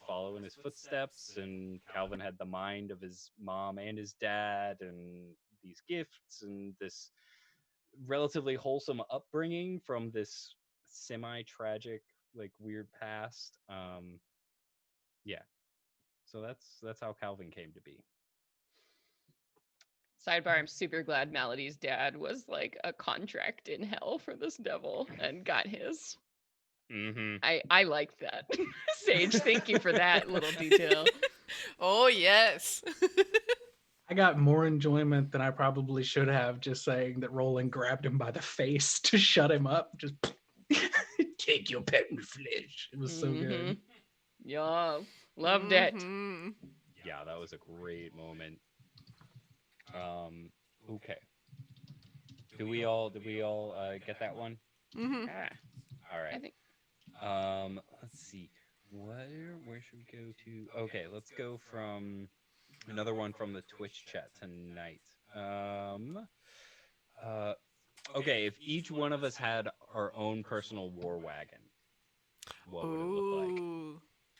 follow in his footsteps. And Calvin had the mind of his mom and his dad, and these gifts, and this relatively wholesome upbringing from this semi-tragic, like, weird past. So that's how Calvin came to be. Sidebar, I'm super glad Malady's dad was like a contract in hell for this devil and got his. I like that. Sage, thank you for that little detail. Oh, yes. I got more enjoyment than I probably should have just saying that Roland grabbed him by the face to shut him up. Just take your pet in flesh. It was so good. Yeah, loved it. Yeah, that was a great moment. Okay. Did we all get that one? All right. I think. Let's see. Where should we go to? Okay, let's go from another one from the Twitch chat tonight. Okay, if each one of us had our own personal war wagon, what would it look like?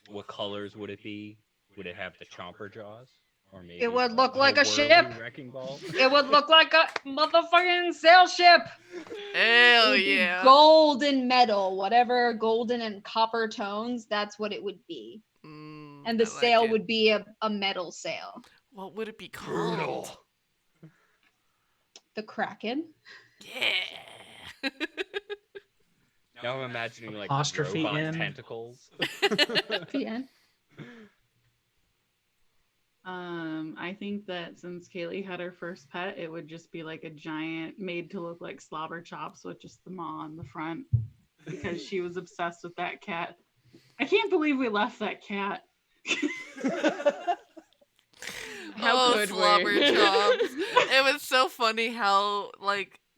What colors would it be? Would it have the chomper jaws? Or maybe it would look like a ship. Wrecking ball? It would look like a motherfucking sail ship. Hell yeah. Gold and metal, whatever golden and copper tones, that's what it would be. And the sail would be a metal sail. What would it be called? The Kraken. Yeah. Now I'm imagining like Apostrophe robot N. tentacles. The end. I think that since Kaylee had her first pet, it would just be like a giant, made to look like slobber chops with just the maw on the front, because she was obsessed with that cat. I can't believe we left that cat. How good slobber we? chops. It was so funny how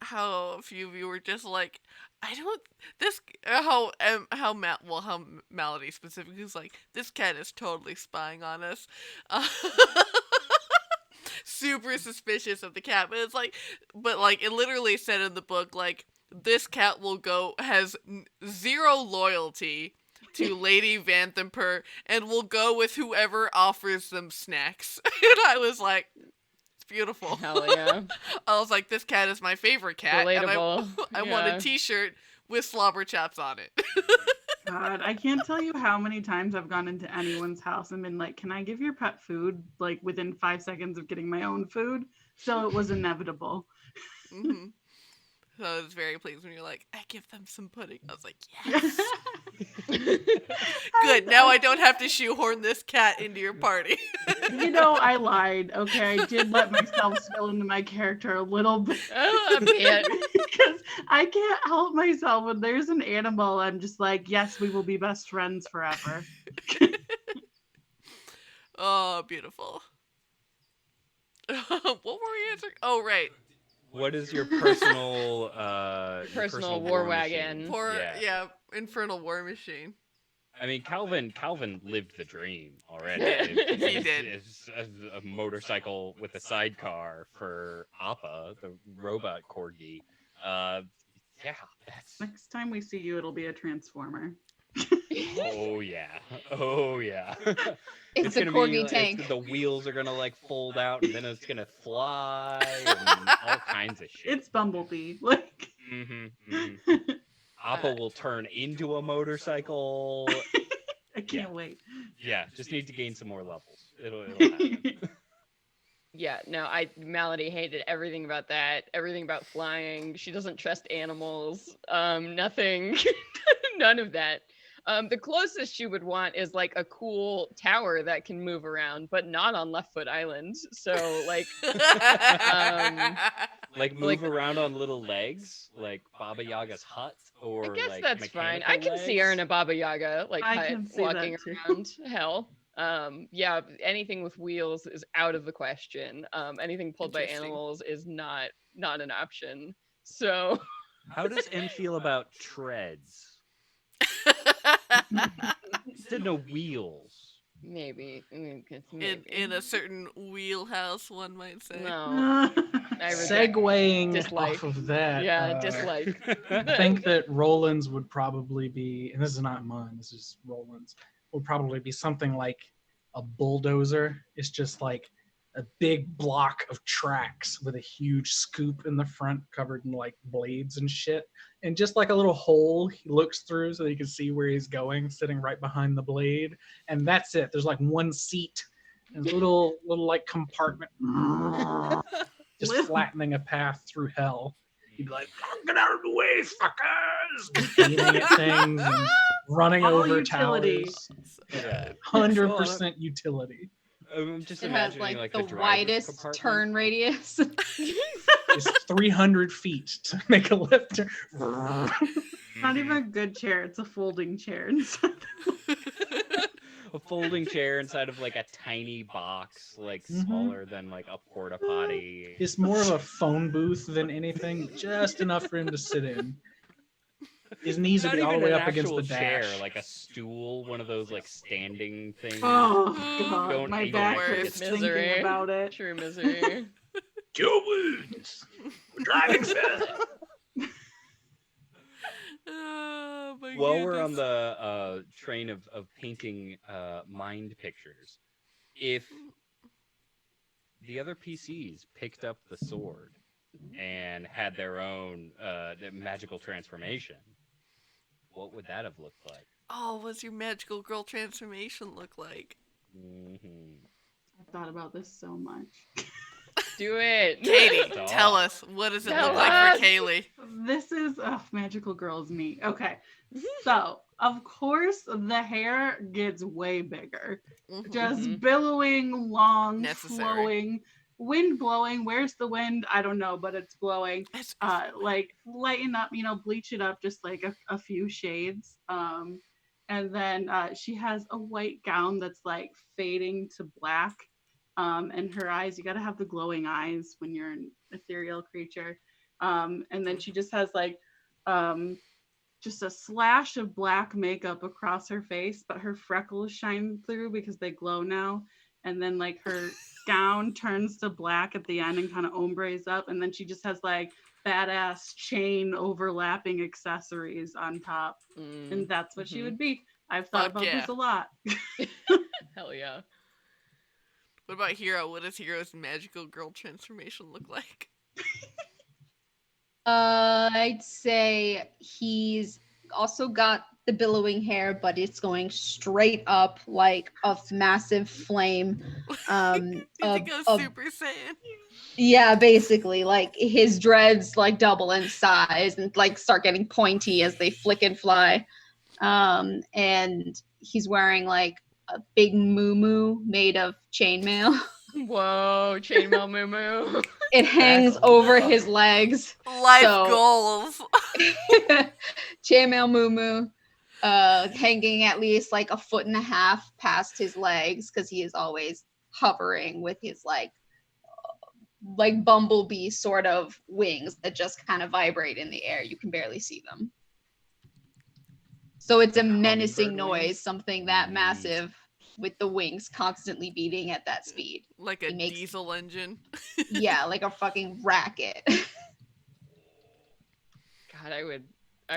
how a few of you were just like, I don't this how Malady specifically is like, this cat is totally spying on us. Uh, super suspicious of the cat, but it literally said in the book, like, this cat has zero loyalty to Lady Vanthamper and will go with whoever offers them snacks. And I was like, it's beautiful. Hell yeah. I was like, this cat is my favorite cat. And Relatable. I want a Yeah. t-shirt with slobber chaps on it. God, I can't tell you how many times I've gone into anyone's house and been like, can I give your pet food? Like within 5 seconds of getting my own food. So it was inevitable. Hmm. So I was very pleased when you're like, I give them some pudding. I was like, yes. Good. Now I don't have to shoehorn this cat into your party. You know, I lied. Okay, I did let myself spill into my character a little bit. Oh, a bit. Because I can't help myself. When there's an animal, I'm just like, yes, we will be best friends forever. Oh, beautiful. What were we answering? Oh, right. What is your personal Personal war wagon. machine? Poor, yeah, Infernal War Machine. I mean, Calvin lived the dream already. He did. It's a motorcycle with a sidecar for Appa, the robot corgi. Yeah, that's. Next time we see you, it'll be a transformer. Oh yeah. Oh yeah. It's a gonna corgi be, tank. The wheels are gonna like fold out, and then it's gonna fly, and all kinds of shit. It's Bumblebee. Like. Appa will turn into a motorcycle. I can't wait. Yeah, just need to gain some more levels. It'll happen. Yeah, no, Malady hated everything about that, everything about flying. She doesn't trust animals. Nothing, none of that. The closest she would want is like a cool tower that can move around, but not on Left Foot Island. So like, Like move around on little legs, like Baba Yaga's hut, or I guess like that's fine. I mechanical can see her in a legs. Baba Yaga like I hut can see walking that too. around. Hell, yeah, anything with wheels is out of the question. Anything pulled by Interesting. animals is not an option. So How does M feel about treads? Instead no wheels. maybe, in a certain wheelhouse, one might say. no, I reject. Segueing Dislike. off of that. Yeah, dislike. I think that Roland's would probably be, and this is not mine, this is Roland's, would probably be something like a bulldozer. It's just like a big block of tracks with a huge scoop in the front covered in like blades and shit. And just like a little hole he looks through so that he can see where he's going, sitting right behind the blade. And that's it. There's like one seat and a little like compartment. Just flattening a path through hell. He'd be like, get out of the way, fuckers! Aiming at things and running All over utility. towers. Yeah. 100% utility. I'm just It has imagining like the the driver's widest compartment. turn radius. It's 300 feet to make a left turn. It's not even a good chair. It's a folding chair. A folding chair inside of like a tiny box, like Mhm. smaller than like a porta potty. It's more of a phone booth than anything, just enough for him to sit in. His knees will Not be all the even way an up against actual the chair, dash. like a stool, one of those like standing things. Oh god, Don't my even back worry, hurts it's thinking misery. about it. True misery. Your wounds. We're driving further. Oh, my While we're on goodness. the train of painting mind pictures, if the other PCs picked up the sword and had their own magical transformation, what would that have looked like? Oh, what's your magical girl transformation look like? Mm-hmm. I've thought about this so much. Do it. Katie, Dog. tell us. What does it Tell look like us. for Kaylee? This is magical girl's me. Okay, so of course the hair gets way bigger, Mhm. just Mhm. billowing, long, Necessary. flowing, wind blowing. Where's the wind? I don't know, but it's blowing. It's- Like lighten up, bleach it up just like a few shades. And then she has a white gown that's like fading to black. And her eyes, you got to have the glowing eyes when you're an ethereal creature. And then she just has like just a slash of black makeup across her face, but her freckles shine through because they glow now. And then like her gown turns to black at the end and kind of ombres up. And then she just has like badass chain overlapping accessories on top. And that's what she would be. I've thought about this a lot. Hell yeah. What about Hiro? What does Hiro's magical girl transformation look like? I'd say he's also got the billowing hair, but it's going straight up like a massive flame. You think of Super Saiyan? Yeah, basically, like his dreads like double in size and like start getting pointy as they flick and fly. And he's wearing like a big muumuu made of chainmail. Whoa, chainmail moo. It hangs over his legs. Life goals. Chainmail muumuu, hanging at least like a foot and a half past his legs because he is always hovering with his like bumblebee sort of wings that just kind of vibrate in the air. You can barely see them. So it's a menacing noise, something that massive with the wings constantly beating at that speed. Like a diesel engine. Yeah, like a fucking racket. God, I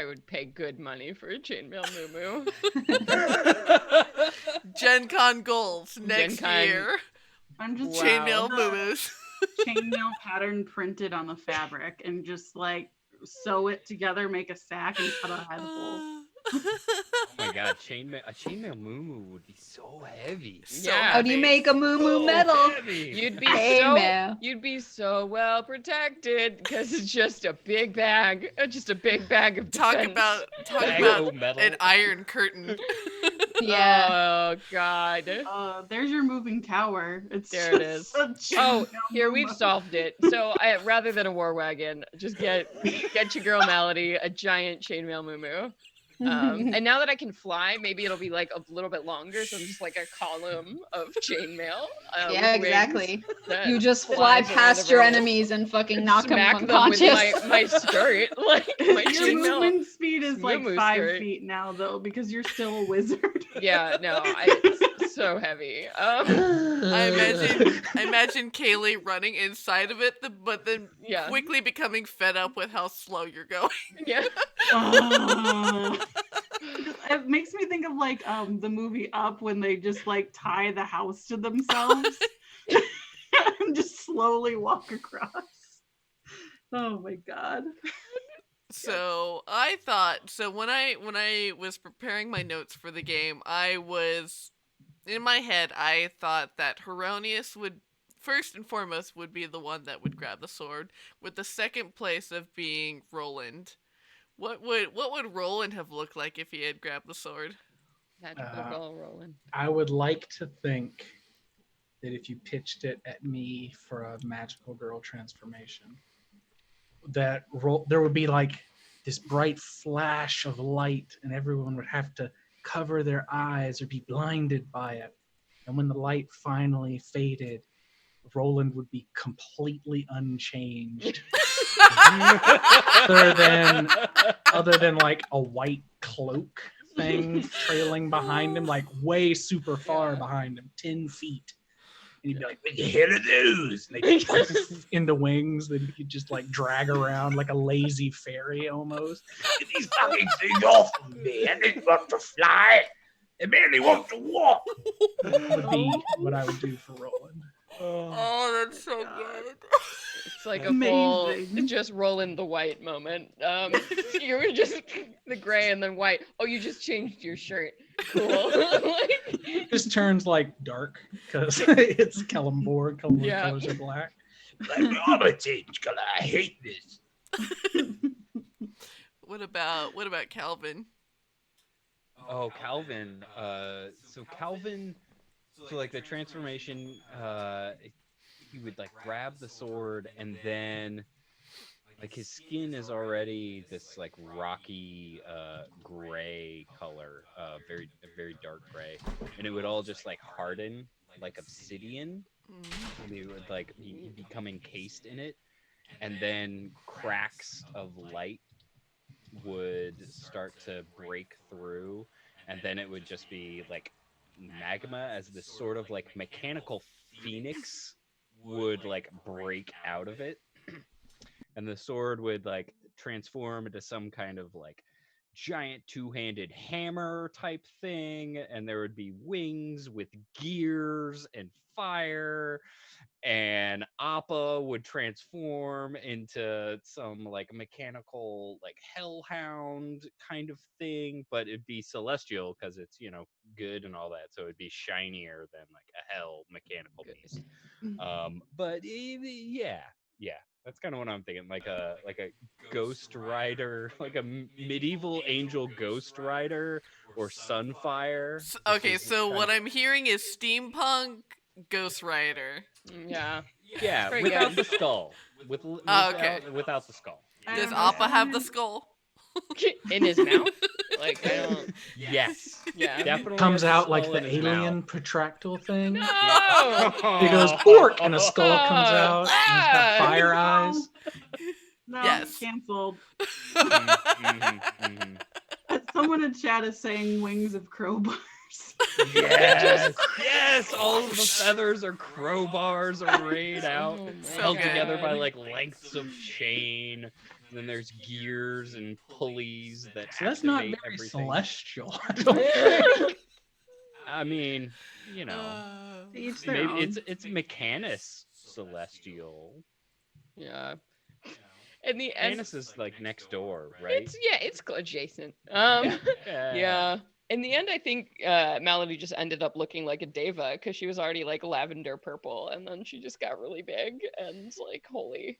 would pay good money for a chainmail muumuu. Gen Con goals next year. I'm just chainmail muumuus. Chainmail pattern printed on the fabric and just like sew it together, make a sack, and cut a head hole. Oh my god, a chainmail muumuu would be so heavy. Yeah. How do you make a muumuu metal? You'd be so well protected because it's just a big bag, of talk defense. about an iron curtain. Yeah. Oh god. There's your moving tower. There it is. Oh, here we've solved it. So rather than a war wagon, just get your girl Melody a giant chainmail muumuu. And now that I can fly, maybe it'll be like a little bit longer, so I'm just like a column of chainmail. Yeah, exactly. You just fly past your enemies and fucking knock them unconscious. With my skirt. Like my your movement speed is like 5 feet now, though, because you're still a wizard. Yeah, no, it's so heavy. I imagine Kaylee running inside of it, but then quickly becoming fed up with how slow you're going. Yeah. It makes me think of like the movie Up when they just like tie the house to themselves and just slowly walk across. Oh my god. So I thought when I was preparing my notes for the game, I was in my head I thought that Hironius would first and foremost would be the one that would grab the sword, with the second place of being Roland. What would Roland have looked like if he had grabbed the sword? Roland. I would like to think that if you pitched it at me for a magical girl transformation, that there would be like this bright flash of light, and everyone would have to cover their eyes or be blinded by it. And when the light finally faded, Roland would be completely unchanged. other than like a white cloak thing trailing behind him, like way super far behind him, 10 feet. And he'd be like, "What the hell are those?" And they'd into wings that he could just like drag around like a lazy fairy almost. Get these fucking things off of me. I didn't want to fly. I barely want to walk. That would be what I would do for Roland. Oh, that's so good. It's like a full just Roland the White moment. You were just the gray and then white. Oh, you just changed your shirt. Cool. It just turns like dark because it's Kellenborg. Colors are black. Like, I'm a change color. I hate this. What about Calvin? Oh, Calvin. So Calvin. So like the transformation, he would like grab the sword, and then like his skin is already this like rocky gray color, very dark gray, and it would all just like harden like obsidian, and he would like he'd become encased in it, and then cracks of light would start to break through, and then it would just be like magma as this sort of like mechanical phoenix would like break out of it, and the sword would like transform into some kind of like giant two-handed hammer type thing, and there would be wings with gears and fire, and Appa would transform into some like mechanical like hellhound kind of thing, but it'd be celestial because it's, you know, good and all that, so it'd be shinier than like a hell mechanical beast. But yeah, that's kind of what I'm thinking, like a ghost rider, like a medieval angel ghost rider or sunfire. Okay, so what I'm hearing is steampunk Ghost Rider. Yeah. Yeah, pretty without good. the skull. Okay. Without the skull. I Does don't know, Appa have the someone- skull? In his mouth? Like, I don't. Yes. Yeah. Definitely Comes has a out like skull the in his alien mouth. protractile thing. No! He goes pork, and a skull comes out. And he's Ah! got fire eyes. No, Yes. canceled. Mhm. Someone in chat is saying wings of crowbars. Yes, yes, all of the feathers are crowbars arrayed out, Oh my held God. together by like lengths of chain. And then there's gears and pulleys that So that's not activate very everything. celestial. I don't think. I mean, you know, To each their maybe own. it's Mechanus celestial. Yeah. And the end. Mechanus is like next door, right? It's adjacent. Yeah. Yeah. In the end, I think Melody just ended up looking like a Deva because she was already like lavender purple, and then she just got really big and like holy.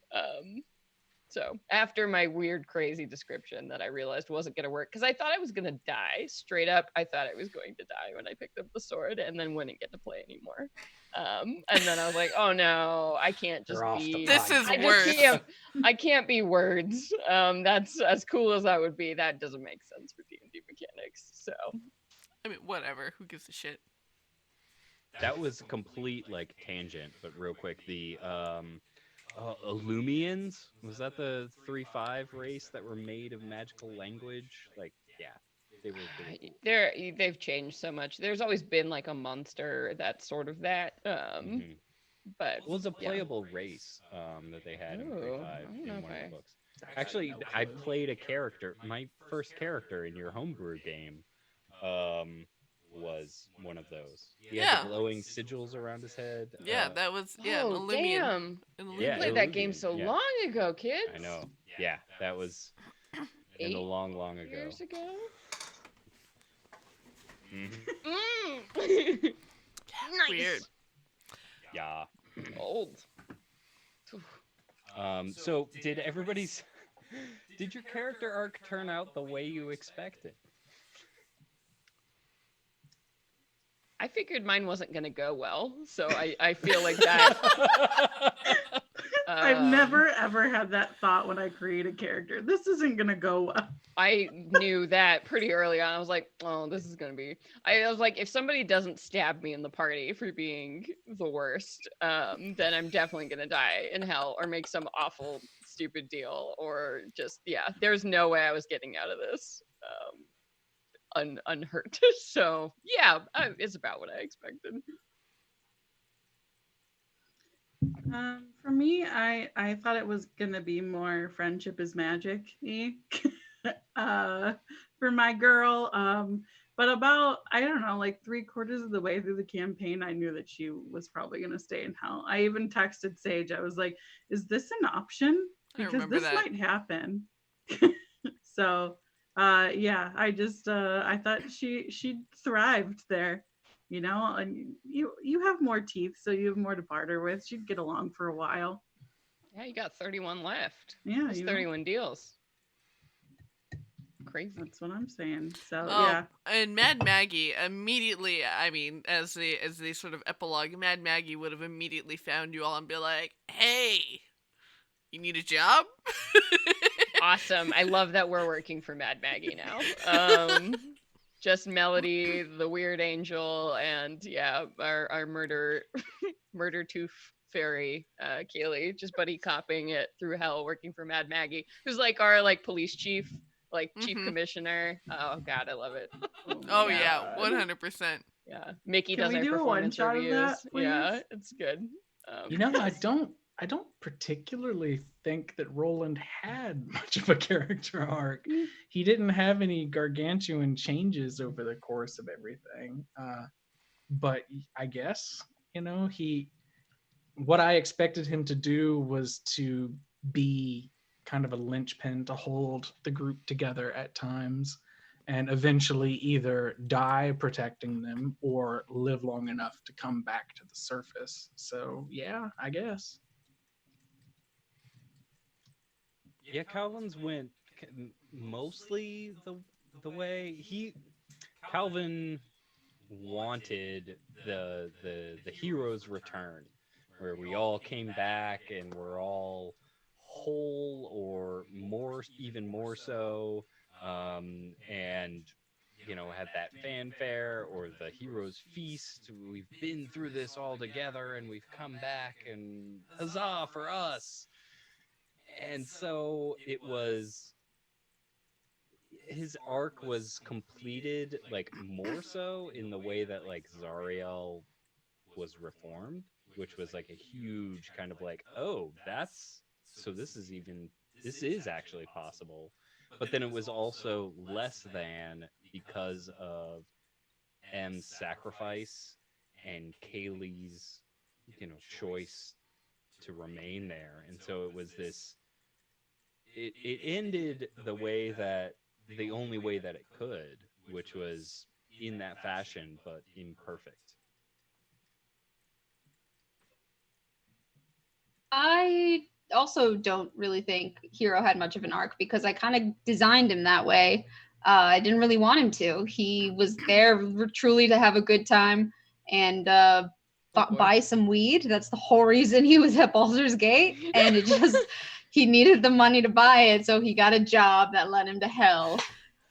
So after my weird, crazy description that I realized wasn't gonna work because I thought I was gonna die straight up. I thought I was going to die when I picked up the sword, and then wouldn't get to play anymore. And then I was like, oh no, I can't just You're off the be. This is I just worse. I can't be words. That's as cool as that would be. That doesn't make sense for D&D mechanics. So I mean, whatever. Who gives a shit? That was a complete like tangent, but real quick, the Illumians, was that the 3/5 race that were made of magical language? Like, yeah, they were really cool. they've changed so much. There's always been like a monster that's sort of that. Mhm. But It was a yeah. playable race that they had in Ooh, 3/5 I don't in know one if of I- the books. Actually, I played a character. My first character in your homebrew game was one of those. He had Yeah. the glowing sigils around his head. Yeah, that was an Oh Illumian. damn! An You Illumian. played that game so yeah. long ago, kids. I know. Yeah, that was in the 8 long ago. years ago. Mhm. Mm. Nice. Weird. Yeah. Old. So did everybody's did your character arc turn out the way you expected? I figured mine wasn't gonna go well, so I feel like that. I've um, never ever had that thought when I create a character. This isn't gonna go well. I knew that pretty early on. I was like, oh, this is gonna be. I was like, if somebody doesn't stab me in the party for being the worst, then I'm definitely gonna die in hell or make some awful, stupid deal, or just there's no way I was getting out of this unhurt. So yeah, it's about what I expected. For me, I thought it was gonna be more friendship is magic for my girl. But about, I don't know, like 3/4 of the way through the campaign, I knew that she was probably gonna stay in hell. I even texted Sage. I was like, "Is this an option? I Because remember this that. might happen." So, yeah, I just I thought she thrived there. You know, and you have more teeth, so you have more to barter with. She'd get along for a while. Yeah, you got 31 left. Yeah, That's you know, 31 deals. Crazy. that's what I'm saying. So Oh, yeah, and Mad Maggie immediately, I mean, as the sort of epilogue, Mad Maggie would have immediately found you all and be like, "Hey, you need a job?" Awesome. I love that we're working for Mad Maggie now. Just Melody, the weird angel, and our murder tooth fairy Kaylee, just buddy copping it through hell, working for Mad Maggie, who's like our like police chief, like chief commissioner. Oh God, I love it. Oh yeah, 100%. Yeah, Mickey Can does we our do a performance one-shot of reviews. that, Yeah, please? it's good. I don't particularly think that Roland had much of a character arc. He didn't have any gargantuan changes over the course of everything. But I guess, what I expected him to do was to be kind of a linchpin to hold the group together at times, and eventually either die protecting them or live long enough to come back to the surface. So yeah, I guess. Yeah, Calvin's went mostly the way Calvin wanted the hero's return, where we all came back and we're all whole or even more so, and had that fanfare or the hero's feast. We've been through this all together and we've come back, and huzzah for us. And so his arc was completed like more so in the way that like Zariel was reformed, which was like a huge kind of like, oh, this is actually possible. But then it was also less than because of M's sacrifice and Kaylee's choice to remain there. And so it was this, it ended the only way that it could, which was in that fashion, but imperfect. I also don't really think Hiro had much of an arc because I kind of designed him that way. I didn't really want him to. He was there truly to have a good time and buy some weed. That's the whole reason he was at Baldur's Gate. And it just, he needed the money to buy it. So he got a job that led him to hell.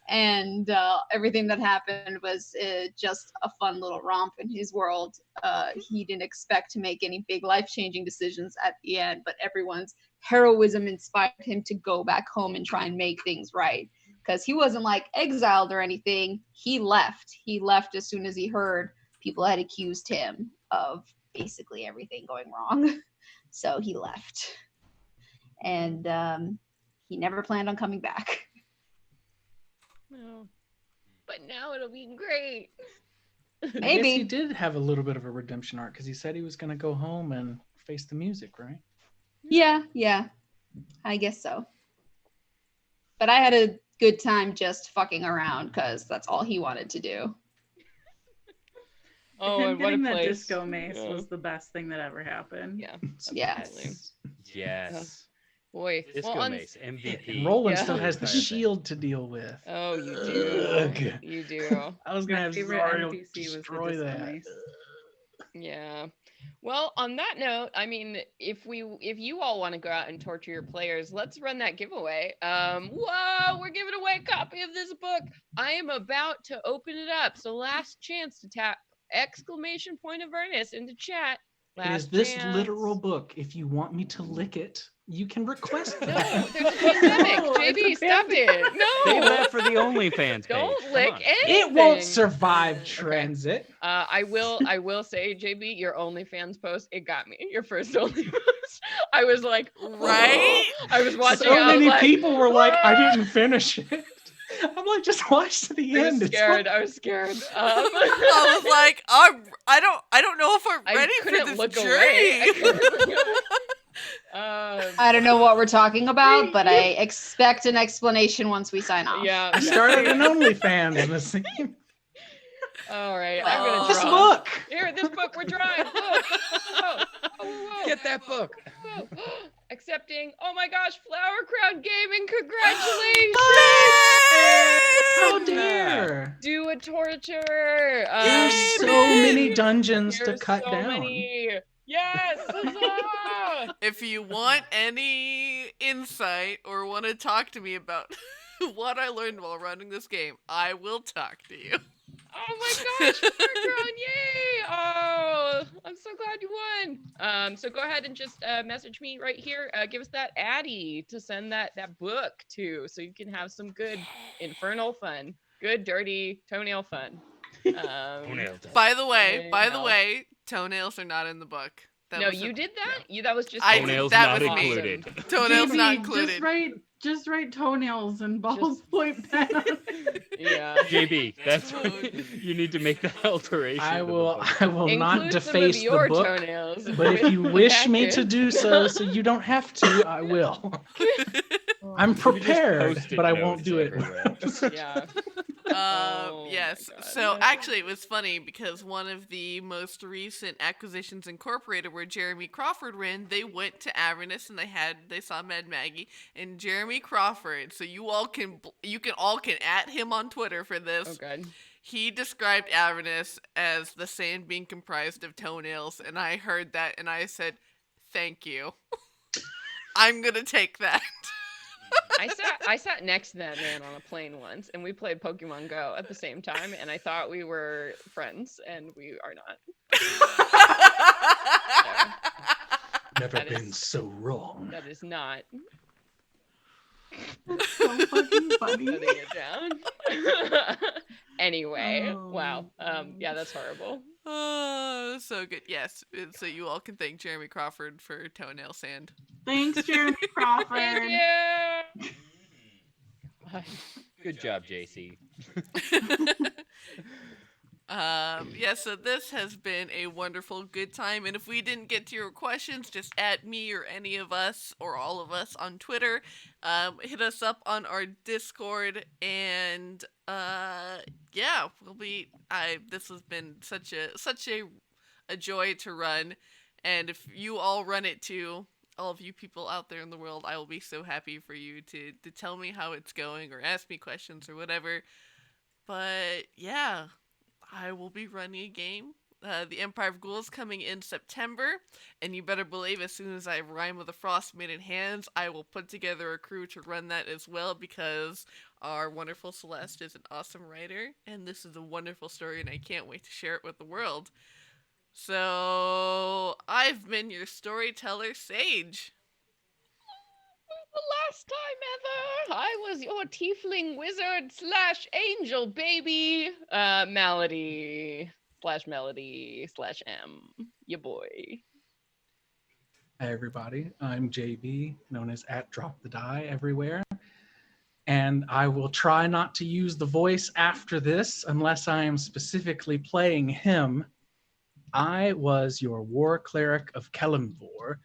And everything that happened was just a fun little romp in his world. He didn't expect to make any big life-changing decisions at the end, but everyone's heroism inspired him to go back home and try and make things right. Because he wasn't like exiled or anything. He left. He left as soon as he heard people had accused him of basically everything going wrong. So he left. And he never planned on coming back. No. But now it'll be great. Maybe. I guess he did have a little bit of a redemption arc because he said he was going to go home and face the music, right? Yeah, I guess so. But I had a good time just fucking around because that's all he wanted to do. Oh, Him and what a getting that place. disco mace Yeah. was the best thing that ever happened. Yeah. Yes. Yes. Boy. Disco well, Mace, MVP. And Roland Yeah. still has the Entire thing. shield to deal with. Oh, you do. Ugh. You do. I was going to My have favorite Zariel NPC was the destroy disco that. mace. Yeah. Well, on that note, I mean, if you all want to go out and torture your players, let's run that giveaway. Whoa, we're giving away a copy of this book. I am about to open it up. So last chance to tap !Avernus into chat. It is this literal book. If you want me to lick it, you can request No, that. there's a pandemic. No, JB, it's a stop it. Save No. that for the OnlyFans page. Don't Come lick on. anything. It won't survive transit. I will say, JB, your OnlyFans post, it got me. Your first OnlyFans. I was like, Right? I was watching. So I was many like, people were like, I didn't finish it. I'm like, just watch to the I end. was It's scared. fine. I was scared. I was like, I don't know if I'm I ready for couldn't this look journey. away. I couldn't look away. I don't know what we're talking about, but I expect an explanation once we sign off. Yeah. I started an OnlyFans, Naseem. All right. I'm gonna This draw. book. Here, this book. We're drawing. Look. Whoa. Whoa. Get that book. Whoa. Accepting. Oh my gosh, Flower Crown Gaming. Congratulations. How dare! Do a torture. There's so many dungeons to There's cut so down. many. Yes. Huzzah! If you want any insight or want to talk to me about what I learned while running this game, I will talk to you. Oh my gosh, Flower Crown, yay! Oh, I'm so glad you won. So go ahead and just message me right here. Give us that Addy to send that book to, so you can have some good infernal fun, good dirty toenail fun. By the way, Toenails. toenails are not in the book. That No, was you did that. That was just I me. did. Toenails That not was me. included. Toenails not JB, included. just write toenails and balls point pen. Yeah. JB, that's you need to make that alteration. I to the will book. I will not Include some deface of your the book. toenails. But if you with the wish me to packet. do so you don't have to, I will. I'm You just prepared, Post-it but I won't notes do it. everywhere. Yeah. Oh my Yes. God. So actually, it was funny because one of the most recent acquisitions incorporated, where Jeremy Crawford ran, they went to Avernus and they saw Med Maggie and Jeremy Crawford. So you all can at him on Twitter for this. Oh God. He described Avernus as the sand being comprised of toenails, and I heard that and I said, "Thank you. I'm gonna take that." I sat next to that man on a plane once, and we played Pokemon Go at the same time, and I thought we were friends, and we are not. Never That been is- so wrong. That is not That's so fucking funny. putting it down. Anyway, Oh, wow. God. Yeah, that's horrible. Oh, so good. Yes. So you all can thank Jeremy Crawford for toenail sand. Thanks, Jeremy Crawford. Thank you. Good job, JC. Yeah, so this has been a wonderful good time, and if we didn't get to your questions, just at me or any of us or all of us on Twitter. Hit us up on our Discord, and yeah, this has been such a joy to run, and if you all run it too, all of you people out there in the world, I will be so happy for you to tell me how it's going or ask me questions or whatever. But yeah, I will be running a game. The Empire of Ghouls coming in September, and you better believe as soon as I rhyme with the Frostmaiden hands, I will put together a crew to run that as well, because our wonderful Celeste is an awesome writer, and this is a wonderful story, and I can't wait to share it with the world. So, I've been your storyteller, Sage. The last time ever, I was your tiefling wizard / angel baby, Melody / M, your boy. Hi everybody, I'm JB, known as @DropTheDie everywhere. And I will try not to use the voice after this unless I am specifically playing him. I was your war cleric of Kelimvor,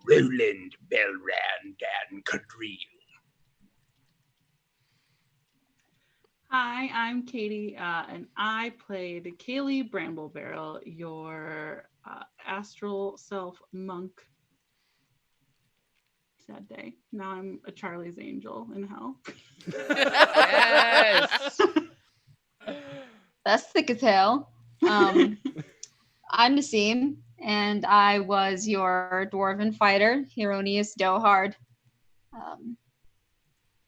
Roland, Belrand, and Cadril. Hi, I'm Katie, and I played Kaylee Bramblebarrel, your astral self monk. Sad day. Now I'm a Charlie's Angel in hell. Yes. That's thick as hell. I'm Naseem, and I was your dwarven fighter, Hieronius Dohard.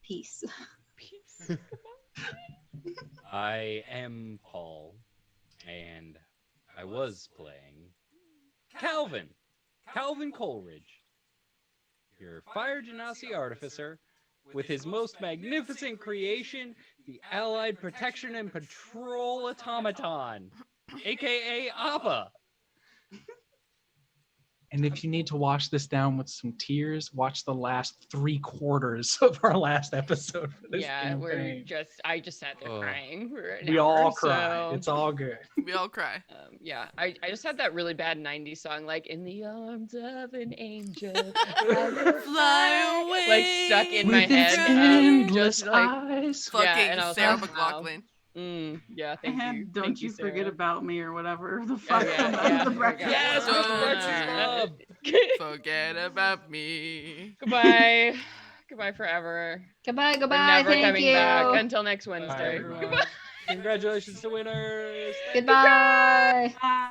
Peace. Peace. I am Paul, and I was playing Calvin Coleridge, your Fire Genasi artificer, with his most magnificent creation, the Allied Protection and Patrol Automaton, aka APA. and if you need to wash this down with some tears, watch the last 3/4 of our last episode for this Yeah, campaign. I just sat there Oh. crying for an We hour, all cry. so, It's all good. We all cry. yeah, I just had that really bad 90s song, like, in the arms of an angel, I will Fly away. like, stuck in my With its head. endless just like, eyes. Yeah, Fucking and I was Sarah like, wow. McLachlan. Yeah, thank you. And don't Thank you Sarah. forget about me or whatever the Oh, fuck yeah, the yeah, breakfast. yes, Don't Mr. Breakfast Club. Forget about me. Goodbye. Goodbye forever. Goodbye, We're goodbye. never Thank coming you. back until next Bye, Wednesday. everyone. Goodbye. Congratulations to winners. Goodbye. Bye.